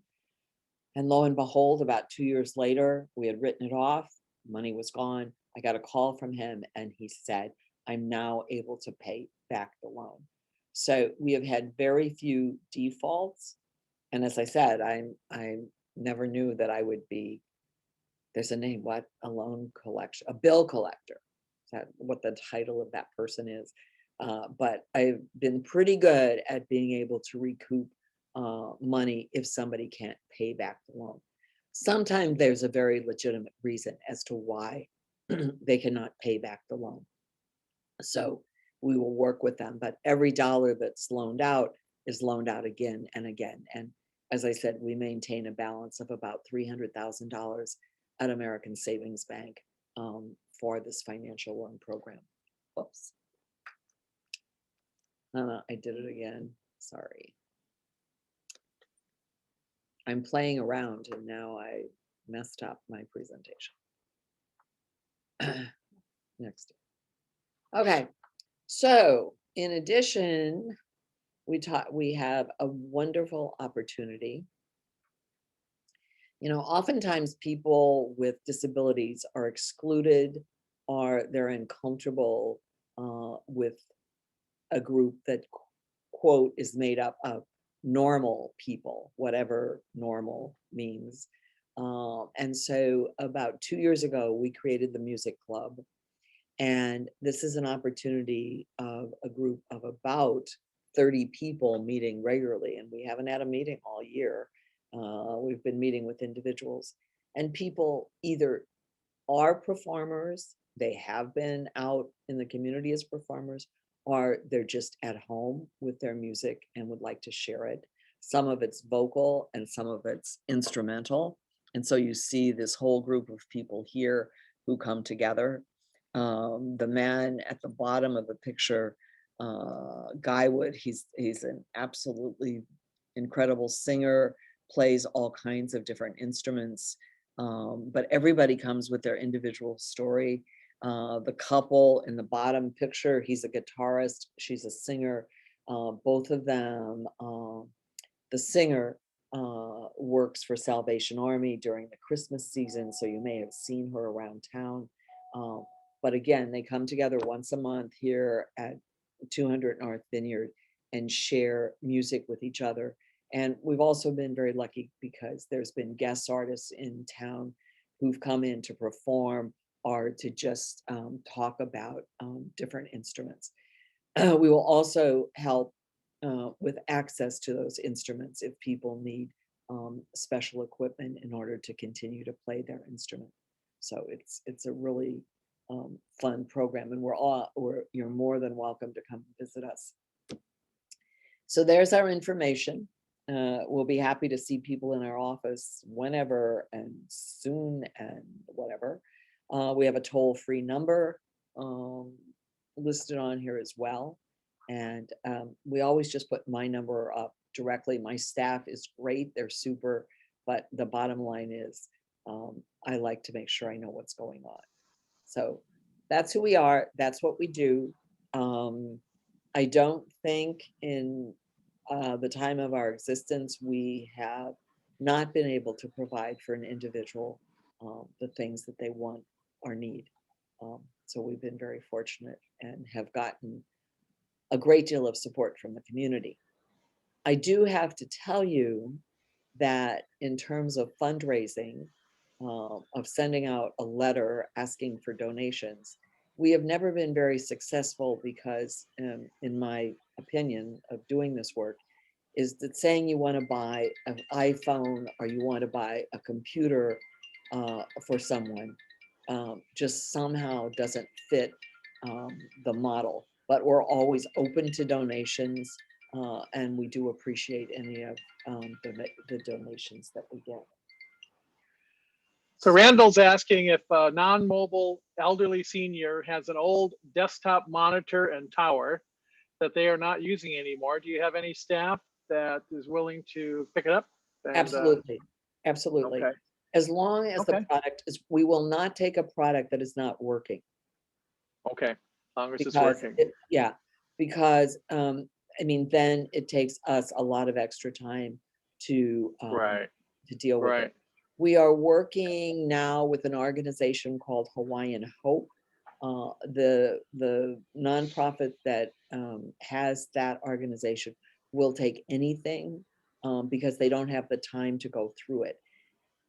And lo and behold, about 2 years later, we had written it off. Money was gone. I got a call from him and he said, I'm now able to pay back the loan. So we have had very few defaults. And as I said, I never knew that I would be, there's a name, what, a loan collection, a bill collector. Is that what the title of that person is? But I've been pretty good at being able to recoup money if somebody can't pay back the loan. Sometimes there's a very legitimate reason as to why they cannot pay back the loan. So we will work with them, but every dollar that's loaned out is loaned out again and again. And as I said, we maintain a balance of about $300,000 at American Savings Bank for this financial loan program. Whoops. I did it again. Sorry. I'm playing around and now I messed up my presentation. Next. Okay. So in addition, we have a wonderful opportunity. You know, oftentimes people with disabilities are excluded or they're uncomfortable with a group that, quote, is made up of normal people, whatever normal means. And so about 2 years ago, we created the Music Club. And this is an opportunity of a group of about 30 people meeting regularly. And we haven't had a meeting all year. We've been meeting with individuals, and people either are performers, they have been out in the community as performers, or they're just at home with their music and would like to share it. Some of it's vocal and some of it's instrumental. And so you see this whole group of people here who come together. The man at the bottom of the picture, Guywood, he's an absolutely incredible singer, plays all kinds of different instruments, but everybody comes with their individual story. The couple in the bottom picture, he's a guitarist, she's a singer. Both of them, the singer works for Salvation Army during the Christmas season, so you may have seen her around town. But again, they come together once a month here at 200 North Vineyard and share music with each other. And we've also been very lucky because there's been guest artists in town who've come in to perform or to just talk about different instruments. We will also help with access to those instruments if people need special equipment in order to continue to play their instrument. So it's a really fun program, and you're more than welcome to come visit us. So there's our information. We'll be happy to see people in our office whenever and soon and whatever. We have a toll-free number listed on here as well. And we always just put my number up directly. My staff is great, they're super, but the bottom line is I like to make sure I know what's going on. So that's who we are, that's what we do. I don't think in the time of our existence, we have not been able to provide for an individual the things that they want or need. So we've been very fortunate and have gotten a great deal of support from the community. I do have to tell you that in terms of fundraising, of sending out a letter asking for donations, we have never been very successful because, in my opinion, of doing this work, is that saying you want to buy an iPhone or you want to buy a computer for someone just somehow doesn't fit the model. But we're always open to donations, and we do appreciate any of the donations that we get. So Randall's asking if a non-mobile elderly senior has an old desktop monitor and tower that they are not using anymore. Do you have any staff that is willing to pick it up? And, Absolutely. Absolutely. Okay. As long as the Okay. product is, we will not take a product that is not working. Okay, as long as it's Because working. yeah, because I mean, then it takes us a lot of extra time to Right. deal with Right. it. We are working now with an organization called Hawaiian Hope, The nonprofit that has that organization will take anything because they don't have the time to go through it.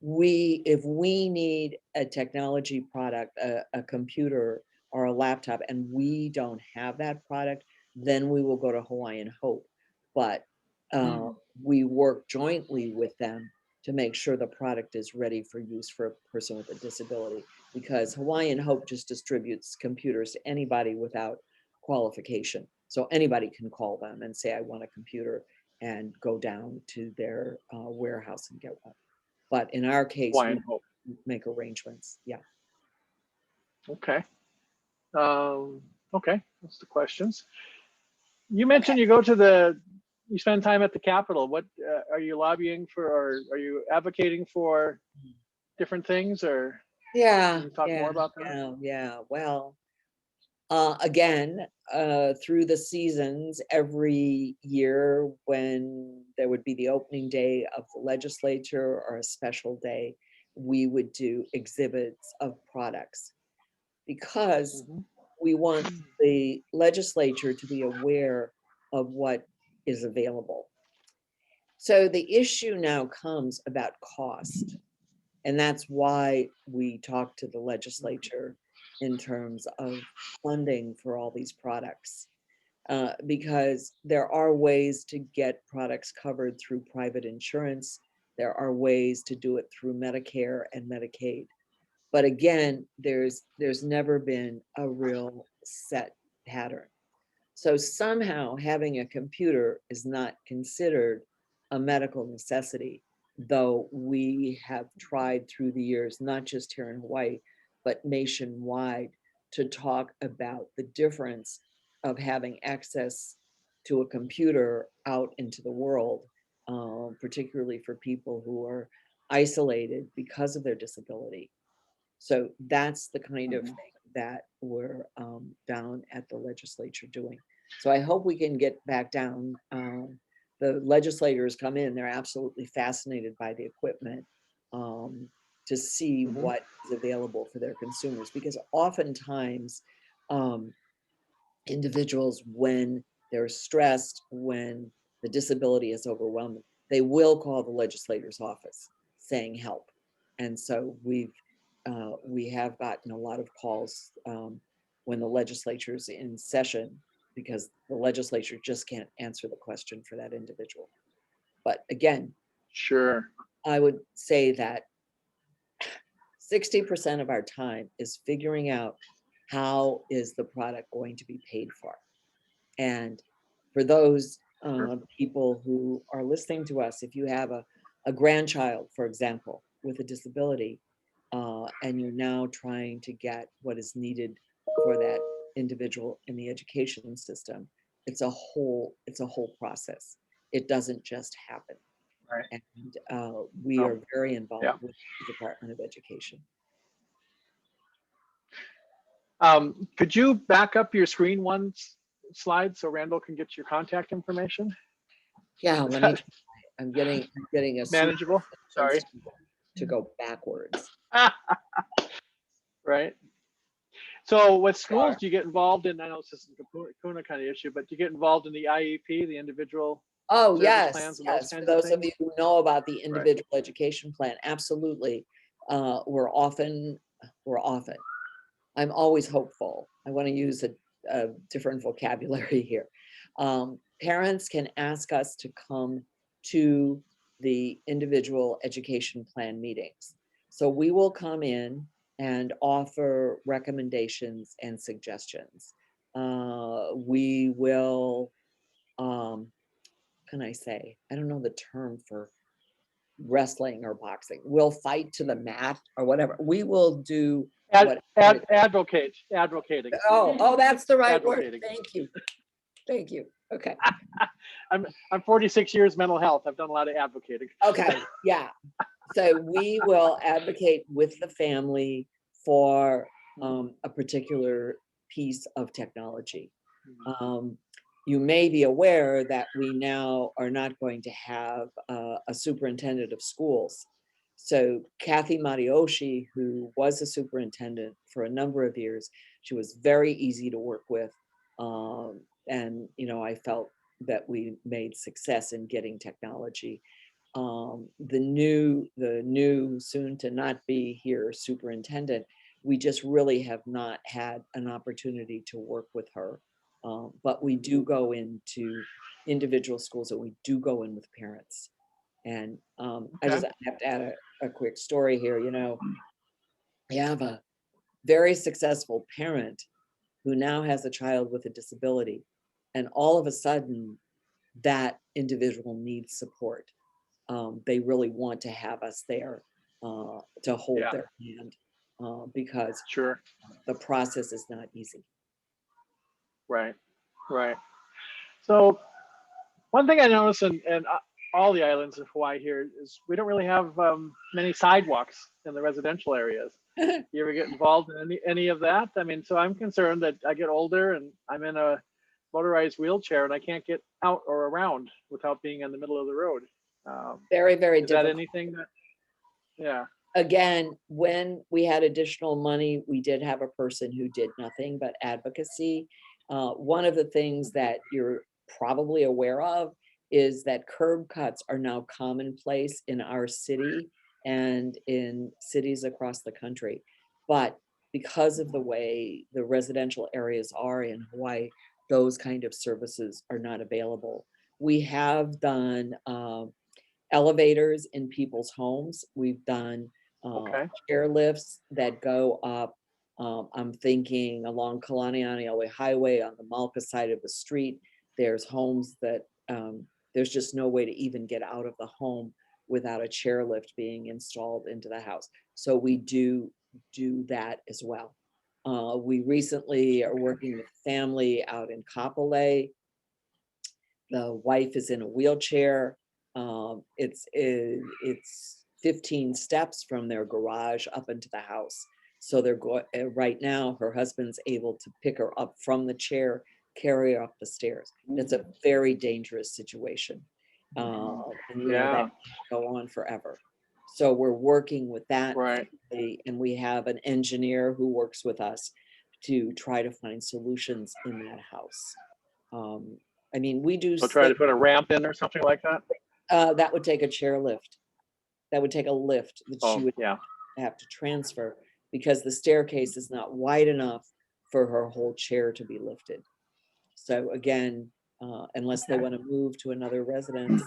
If we need a technology product, a computer or a laptop, and we don't have that product, then we will go to Hawaiian Hope. But we work jointly with them to make sure the product is ready for use for a person with a disability, because Hawaiian Hope just distributes computers to anybody without qualification. So anybody can call them and say, I want a computer, and go down to their warehouse and get one. But in our case, we Hawaiian Hope. make arrangements. Yeah. Okay. Okay, that's the questions. You mentioned you go to you spend time at the Capitol. What are you lobbying for, or are you advocating for different things, or Yeah. can you talk more about that? Yeah. Well, again, through the seasons, every year when there would be the opening day of the legislature or a special day, we would do exhibits of products, because we want the legislature to be aware of what is available. So the issue now comes about cost. And that's why we talk to the legislature in terms of funding for all these products. Because there are ways to get products covered through private insurance. There are ways to do it through Medicare and Medicaid. But again, there's never been a real set pattern. So somehow having a computer is not considered a medical necessity, though we have tried through the years, not just here in Hawaii, but nationwide, to talk about the difference of having access to a computer out into the world, particularly for people who are isolated because of their disability. So that's the kind of thing that we're down at the legislature doing. So I hope we can get back down. The legislators come in, they're absolutely fascinated by the equipment to see what is available for their consumers, because oftentimes individuals, when they're stressed, when the disability is overwhelming, they will call the legislator's office saying help. And so we have gotten a lot of calls when the legislature is in session, because the legislature just can't answer the question for that individual. But again, Sure. I would say that 60% of our time is figuring out how is the product going to be paid for. And for those people who are listening to us, if you have a grandchild, for example, with a disability, and you're now trying to get what is needed for that individual in the education system, it's a whole process. It doesn't just happen. Right. And we are very involved with the Department of Education. Could you back up your screen one slide so Randall can get your contact information? Yeah, let me. I'm getting a manageable. Sorry. To go backwards. Right. So with schools, do you get involved in, I know this is a Kuna kind of issue, but do you get involved in the IEP, the individual yes, plans and yes. those For kinds those of of things? you who know about the individual education plan, absolutely. We're often, I'm always hopeful. I want to use a different vocabulary here. Parents can ask us to come to the individual education plan meetings. So we will come in and offer recommendations and suggestions. We will, can I say, I don't know the term for wrestling or boxing. We'll fight to the mat or whatever. We will do advocating. Oh, that's the right word. Thank you. Okay. I'm 46 years mental health. I've done a lot of advocating. Okay. Yeah. So we will advocate with the family for a particular piece of technology. You may be aware that we now are not going to have a superintendent of schools. So Kathy Matioshi, who was a superintendent for a number of years, she was very easy to work with. And, you know, I felt that we made success in getting technology. The new soon to not be here superintendent, we just really have not had an opportunity to work with her. But we do go into individual schools, and we do go in with parents. And I just have to add a quick story here. You know, I have a very successful parent who now has a child with a disability, and all of a sudden that individual needs support. They really want to have us there to hold their hand because Sure. the process is not easy. Right. Right. So one thing I noticed in all the islands of Hawaii here is we don't really have many sidewalks in the residential areas. You ever get involved in any of that? I mean, so I'm concerned that I get older and I'm in a motorized wheelchair and I can't get out or around without being in the middle of the road. Very, very Is that difficult. anything that, yeah, Again, when we had additional money, we did have a person who did nothing but advocacy. One of the things that you're probably aware of is that curb cuts are now commonplace in our city and in cities across the country. But because of the way the residential areas are in Hawaii, those kind of services are not available. We have done elevators in people's homes. We've done okay, chair lifts that go up. I'm thinking along Kalaniani Highway on the Malka side of the street. There's homes that there's just no way to even get out of the home without a chairlift being installed into the house. So we do that as well. We recently are working with family out in Kapolei. The wife is in a wheelchair. It's 15 steps from their garage up into the house. So they're going right now. Her husband's able to pick her up from the chair, carry her up the stairs. That's a very dangerous situation, and you know that can go on forever. So we're working with that, right. and we have an engineer who works with us to try to find solutions in that house. I mean, we do So try to put a ramp in or something like that. that would take a chair lift. That would take a lift that she Oh, would yeah, have to transfer because the staircase is not wide enough for her whole chair to be lifted. So again, unless they Okay. want to move to another residence,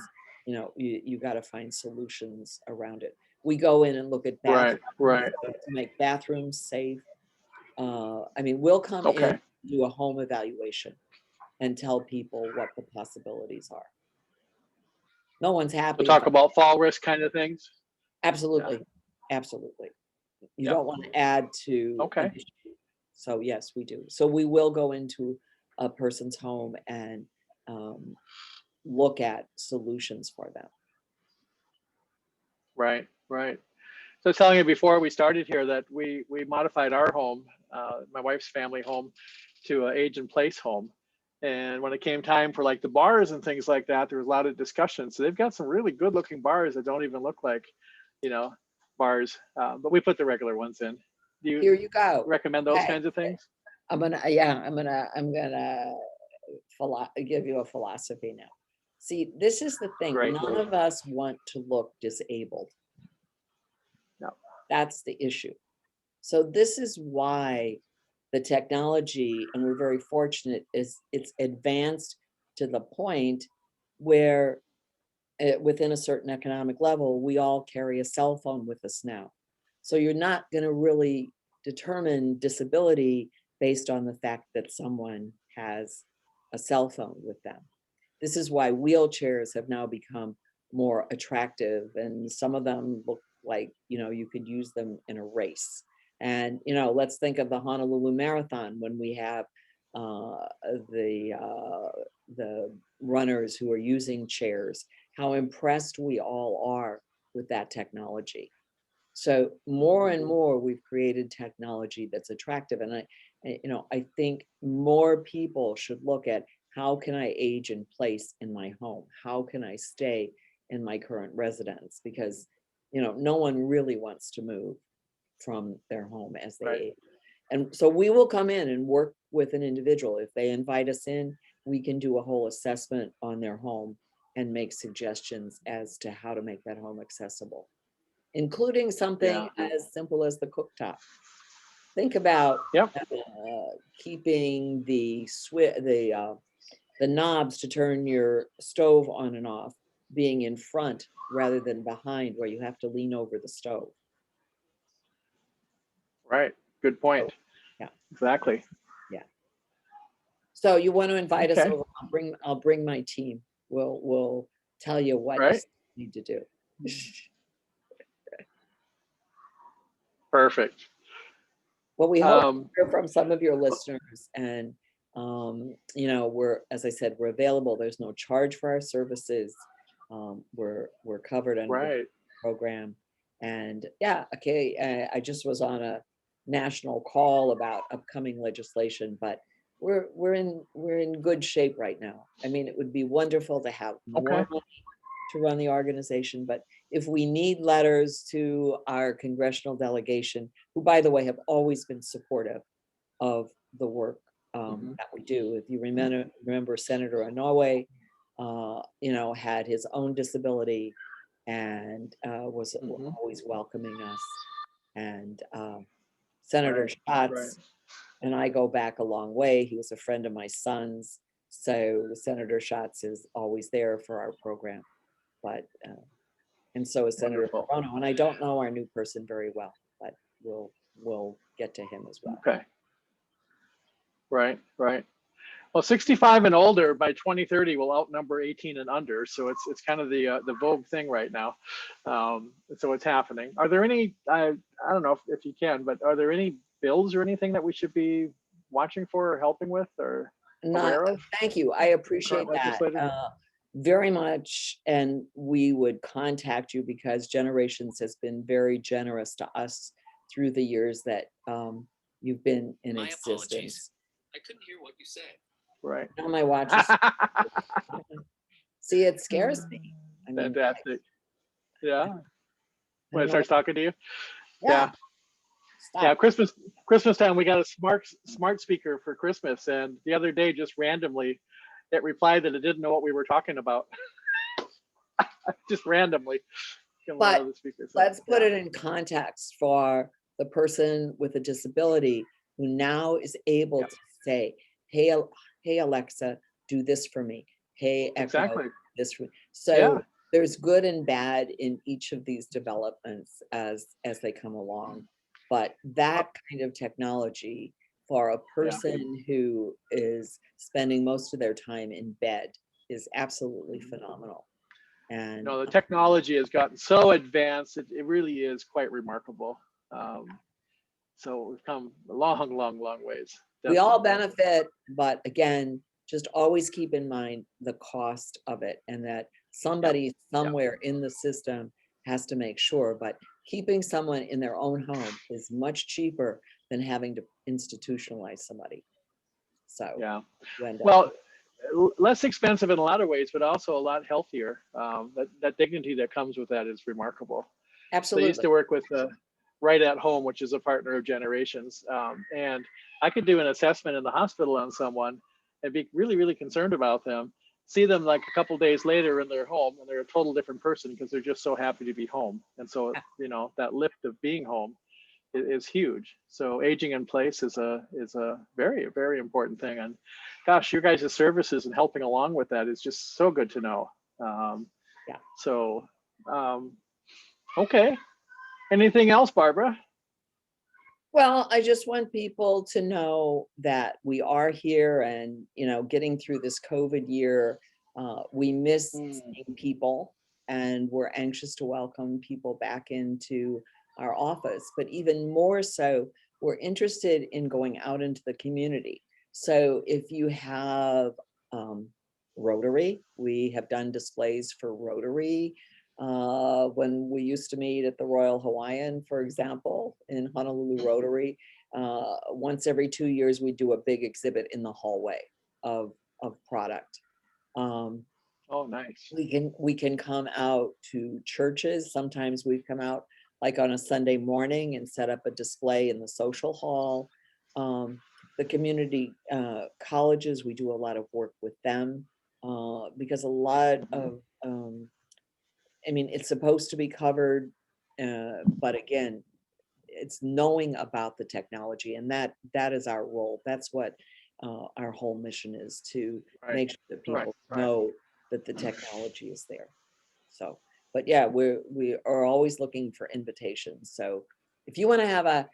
you know, you got to find solutions around it. We go in and look at Right, bathrooms right. to make bathrooms safe. I mean, we'll come in, Okay. do a home evaluation and tell people what the possibilities are. No one's So happy talk about it. about fall risk kind of things. Absolutely, absolutely. You Yeah. don't want to add to an Okay. issue. So yes, we do. So we will go into a person's home and look at solutions for them. Right, right. So I was telling you before we started here that we modified our home, my wife's family home, to an age and place home. And when it came time for like the bars and things like that, there was a lot of discussion. So they've got some really good looking bars that don't even look like, you know, bars, but we put the regular ones in. Do Here you you go. recommend those Hey, kinds of things? I'm gonna give you a philosophy now. See, this is the thing. Great. None of us want to look disabled. No. That's the issue. So this is why the technology, and we're very fortunate, is it's advanced to the point where within a certain economic level, we all carry a cell phone with us now. So you're not going to really determine disability based on the fact that someone has a cell phone with them. This is why wheelchairs have now become more attractive, and some of them look like, you know, you could use them in a race. And, you know, let's think of the Honolulu Marathon when we have the runners who are using chairs, how impressed we all are with that technology. So more and more we've created technology that's attractive. And I think more people should look at how can I age in place in my home? How can I stay in my current residence? Because no one really wants to move from their home as they Right. age. And so we will come in and work with an individual. If they invite us in, we can do a whole assessment on their home and make suggestions as to how to make that home accessible, including something as simple as the cooktop. Think about Yep. keeping the knobs to turn your stove on and off being in front rather than behind, where you have to lean over the stove. Right. Good point. Yeah. Exactly. Yeah. So you want to invite us Okay. over? I'll bring my team. We'll tell you what Right. you need to do. Perfect. Well, we hope to hear from some of your listeners, and as I said, we're available. There's no charge for our services. We're covered under the program, and okay. I just was on a national call about upcoming legislation, but we're in good shape right now. I mean, it would be wonderful to have more money to run the organization, but if we need letters to our congressional delegation, who, by the way, have always been supportive of the work that we do. If you remember Senator Inouye, had his own disability and was always welcoming us. And Senator Schatz and I go back a long way. He was a friend of my son's. So Senator Schatz is always there for our program. But and so is Senator Perono, and I don't know our new person very well, but we'll get to him as well. Okay. Right. Well, 65 and older by 2030 will outnumber 18 and under, so it's kind of the vogue thing right now. So it's happening. Are there any? I don't know if you can, but are there any bills or anything that we should be watching for or helping with or aware of? Thank you. I appreciate that. Very much, and we would contact you because Generations has been very generous to us through the years that you've been in existence. Apologies. I couldn't hear what you said. Right. Now my watch is see, it scares me. I mean, fantastic. Yeah. When it starts talking to you. Yeah. Yeah. Christmas time, we got a smart speaker for Christmas, and the other day, just randomly, it replied that it didn't know what we were talking about. Just randomly. But let's put it in context for the person with a disability who now is able to say, hey Alexa, do this for me. Hey Echo, this for me. So there's good and bad in each of these developments as they come along. But that kind of technology for a person who is spending most of their time in bed is absolutely phenomenal. And the technology has gotten so advanced, it really is quite remarkable. So we've come a long ways. Definitely. We all benefit, but again, just always keep in mind the cost of it, and that somebody somewhere in the system has to make sure. But keeping someone in their own home is much cheaper than having to institutionalize somebody. So well, less expensive in a lot of ways, but also a lot healthier. That dignity that comes with that is remarkable. Absolutely. So I used to work with Right at Home, which is a partner of Generations, and I could do an assessment in the hospital on someone and be really concerned about them, see them like a couple days later in their home, and they're a total different person because they're just so happy to be home. And so that lift of being home is huge. So aging in place is a very important thing. And gosh, your guys' services and helping along with that is just so good to know. So okay. Anything else, Barbara? Well, I just want people to know that we are here, and getting through this COVID year, we miss seeing people, and we're anxious to welcome people back into our office. But even more so, we're interested in going out into the community. So if you have Rotary, we have done displays for Rotary. When we used to meet at the Royal Hawaiian, for example, in Honolulu Rotary, once every 2 years, we do a big exhibit in the hallway of product. Oh, nice. We can come out to churches. Sometimes we've come out like on a Sunday morning and set up a display in the social hall. The community colleges, we do a lot of work with them because a lot of, I mean, it's supposed to be covered, but again, it's knowing about the technology, and that is our role. That's what our whole mission is, to Right. make sure that Right. people Right. know that the technology is there. So, but yeah, we are always looking for invitations. So if you want to have a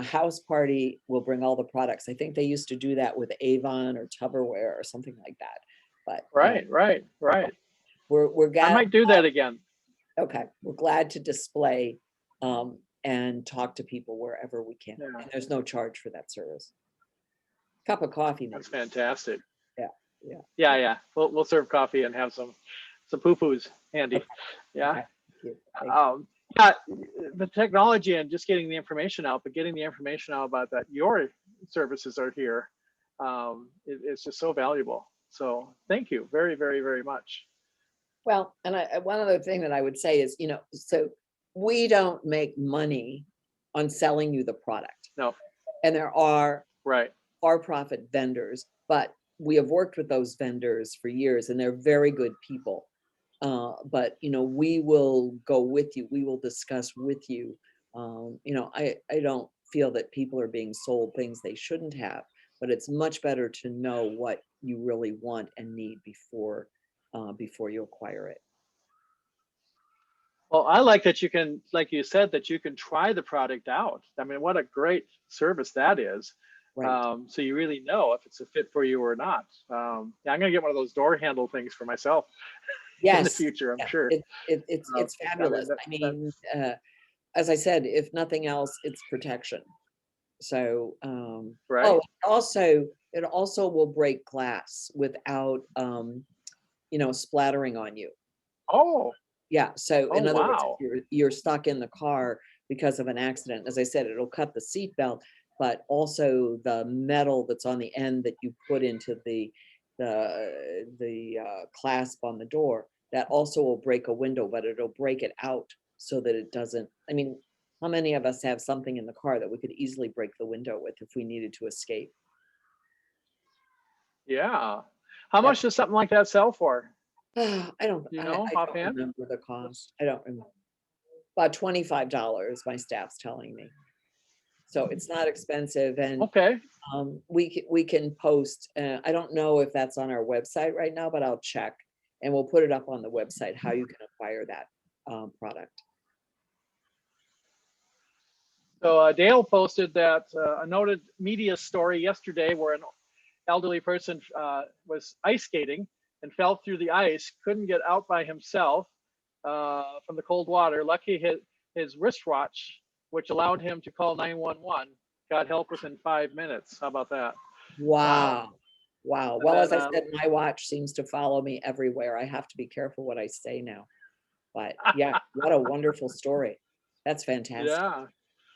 house party, we'll bring all the products. I think they used to do that with Avon or Tupperware or something like that. But Right. Right. we're I glad. might do that again. Okay, we're glad to display and talk to people wherever we can. Yeah. And there's no charge for that service. Cup of coffee, maybe. That's fantastic. Yeah. Yeah. We'll serve coffee and have some poo-poos handy. Okay. Yeah. Okay. Thank you. Yeah, the technology and just getting the information out, but getting the information out about that your services are here, it's just so valuable. So thank you very, very, very much. Well, and one other thing that I would say is, so we don't make money on selling you the product. No. And there are Right. for-profit vendors, but we have worked with those vendors for years, and they're very good people. But we will go with you. We will discuss with you. I don't feel that people are being sold things they shouldn't have, but it's much better to know what you really want and need before you acquire it. Well, I like that you can, like you said, that you can try the product out. I mean, what a great service that is. Right. So you really know if it's a fit for you or not. Yeah, I'm gonna get one of those door handle things for myself Yes. in the future, I'm sure. It's fabulous. I mean, as I said, if nothing else, it's protection. So, Right. it also will break glass without, splattering on you. Oh, Yeah. So in other words, wow. if you're stuck in the car because of an accident, as I said, it'll cut the seat belt, but also the metal that's on the end that you put into the clasp on the door, that also will break a window, but it'll break it out so that it doesn't. I mean, how many of us have something in the car that we could easily break the window with if we needed to escape? Yeah. How much does something like that sell for? I don't Offhand? remember the cost. I don't remember. About $25, my staff's telling me. So it's not expensive, and Okay. we can post. I don't know if that's on our website right now, but I'll check, and we'll put it up on the website how you can acquire that product. So Dale posted that a noted media story yesterday where an elderly person was ice skating and fell through the ice, couldn't get out by himself from the cold water. Lucky his wristwatch, which allowed him to call 911, got help within 5 minutes. How about that? Wow. Well, And as then, I said, my watch seems to follow me everywhere. I have to be careful what I say now. But yeah, what a wonderful story. That's fantastic.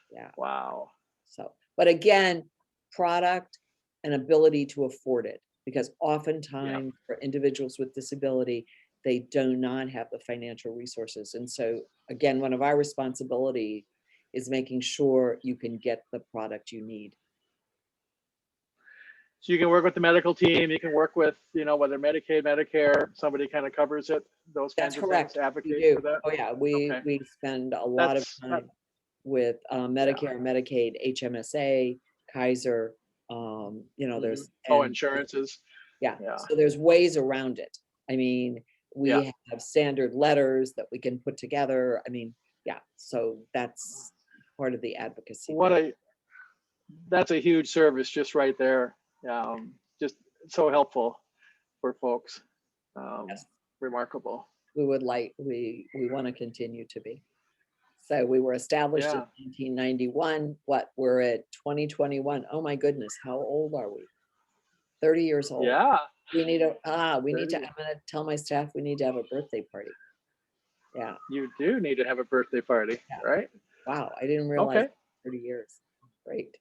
Yeah. Wow. So, but again, product and ability to afford it, because oftentimes for individuals with disability, they do not have the financial resources. And so again, one of our responsibility is making sure you can get the product you need. So you can work with the medical team. You can work with, whether Medicaid, Medicare, somebody kind of covers it. Those kinds That's of correct. things. Advocate We do. for that. Oh yeah, Okay. we spend a lot of time with Medicare, Medicaid, HMSA, Kaiser. There's insurances. Yeah. So there's ways around it. I mean, we have standard letters that we can put together. I mean, so that's part of the advocacy. That's a huge service just right there. Just so helpful for folks. Remarkable. We want to continue to be. So we were established in 1991. We're at 2021. Oh my goodness, how old are we? 30 years old. Yeah. We need I'm gonna tell my staff we need to have a birthday party. Yeah. You do need to have a birthday party, right? Wow, I didn't realize 30 years. Great.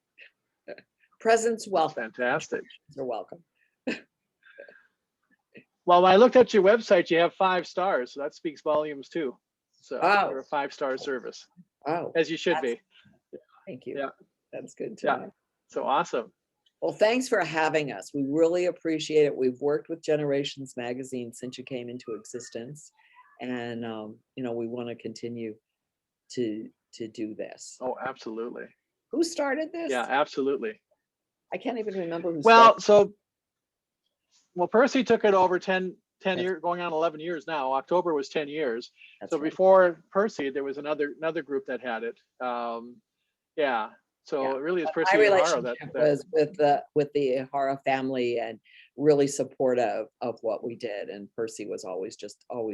Presents welcome. Fantastic. You're welcome. Well, when I looked at your website, you have 5 stars, so that speaks volumes too. So Oh. you're a 5-star service, Oh, as you should be. thank you. Yeah. That's good to Yeah. know. So awesome. Well, thanks for having us. We really appreciate it. We've worked with Generations Magazine since you came into existence. And, we want to continue to do this. Oh, absolutely. Who started this? Yeah, absolutely. I can't even remember who Well, started. Percy took it over 10 Yes. years, going on 11 years now. October was 10 years. That's So right. before Percy, there was another group that had it. Yeah. So Yeah. it really is My Percy and Haro relationship was with the Hara family and really supportive of what we did. And Percy was always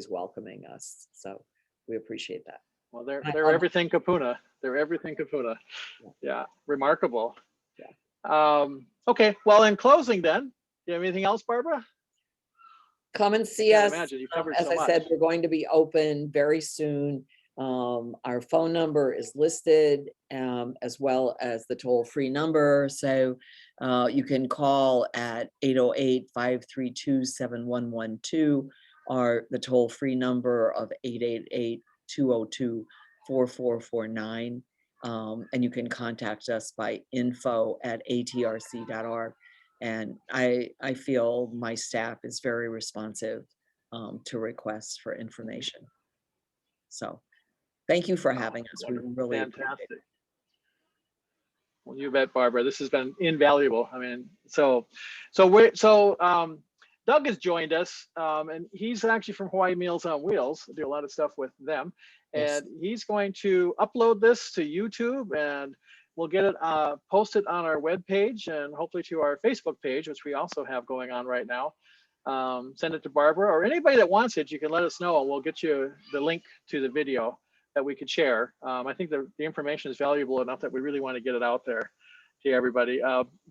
welcoming us. So we appreciate that. Well, they're I love everything Kapuna. They're everything Kapuna. Yeah, remarkable. Yeah. Okay, well, in closing then, do you have anything else, Barbara? Come and see Can't us. imagine, you covered As so I said, much. we're going to be open very soon. Our phone number is listed, as well as the toll-free number. So you can call at 808-532-7112 or the toll-free number of 888-202-4449. And you can contact us by info@atrc.org. And I feel my staff is very responsive to requests for information. So thank you for having us. We really appreciate Fantastic. it. Well, you bet, Barbara. This has been invaluable. I mean, Doug has joined us, and he's actually from Hawaii Meals on Wheels. I do a lot of stuff with them, Yes. and he's going to upload this to YouTube, and we'll get it posted on our webpage and hopefully to our Facebook page, which we also have going on right now. Send it to Barbara or anybody that wants it. You can let us know, and we'll get you the link to the video that we could share. I think the information is valuable enough that we really want to get it out there to everybody.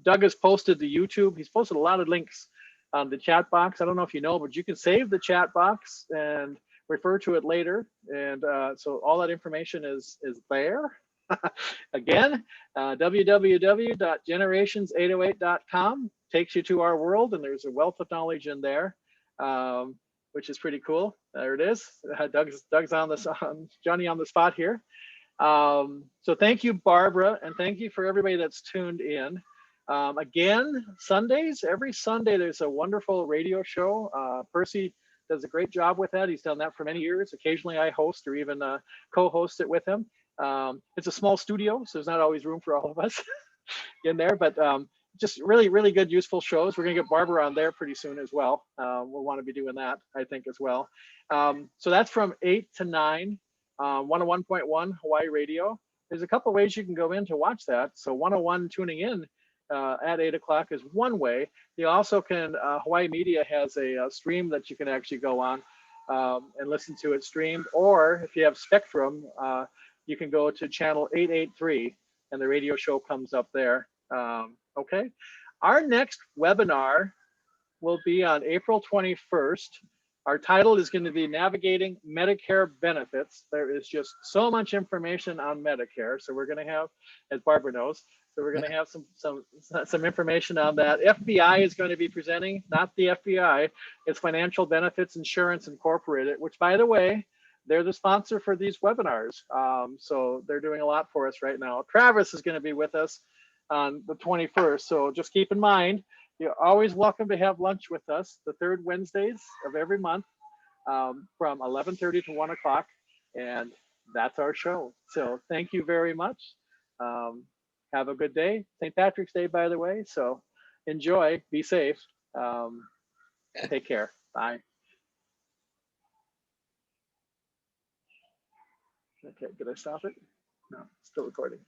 Doug has posted the YouTube. He's posted a lot of links on the chat box. I don't know if you know, but you can save the chat box and refer to it later. And so all that information is there. Again, www.generations808.com takes you to our world, and there's a wealth of knowledge in there. Which is pretty cool. There it is. Doug's on this, Johnny on the spot here. So thank you, Barbara, and thank you for everybody that's tuned in. Again, Sundays, every Sunday, there's a wonderful radio show. Percy does a great job with that. He's done that for many years. Occasionally I host or even co-host it with him. It's a small studio, so there's not always room for all of us in there, but just really, really good, useful shows. We're gonna get Barbara on there pretty soon as well. We'll want to be doing that, I think, as well. So that's from 8 to 9, 101.1 Hawaii Radio. There's a couple ways you can go in to watch that. So 101 tuning in at 8 o'clock is one way. You also can, Hawaii Media has a stream that you can actually go on and listen to it streamed. Or if you have Spectrum, you can go to channel 883 and the radio show comes up there. Okay, our next webinar will be on April 21st. Our title is going to be Navigating Medicare Benefits. There is just so much information on Medicare. So we're going to have, as Barbara knows, so we're going to have some information on that. FBI is going to be presenting, not the FBI. It's Financial Benefits Insurance Incorporated, which, by the way, they're the sponsor for these webinars. So they're doing a lot for us right now. Travis is going to be with us on the 21st. So just keep in mind, you're always welcome to have lunch with us the third Wednesdays of every month from 11:30 to 1 o'clock. And that's our show. So thank you very much. Have a good day. St. Patrick's Day, by the way. So enjoy, be safe. Take care. Bye. Okay, did I stop it? No, still recording.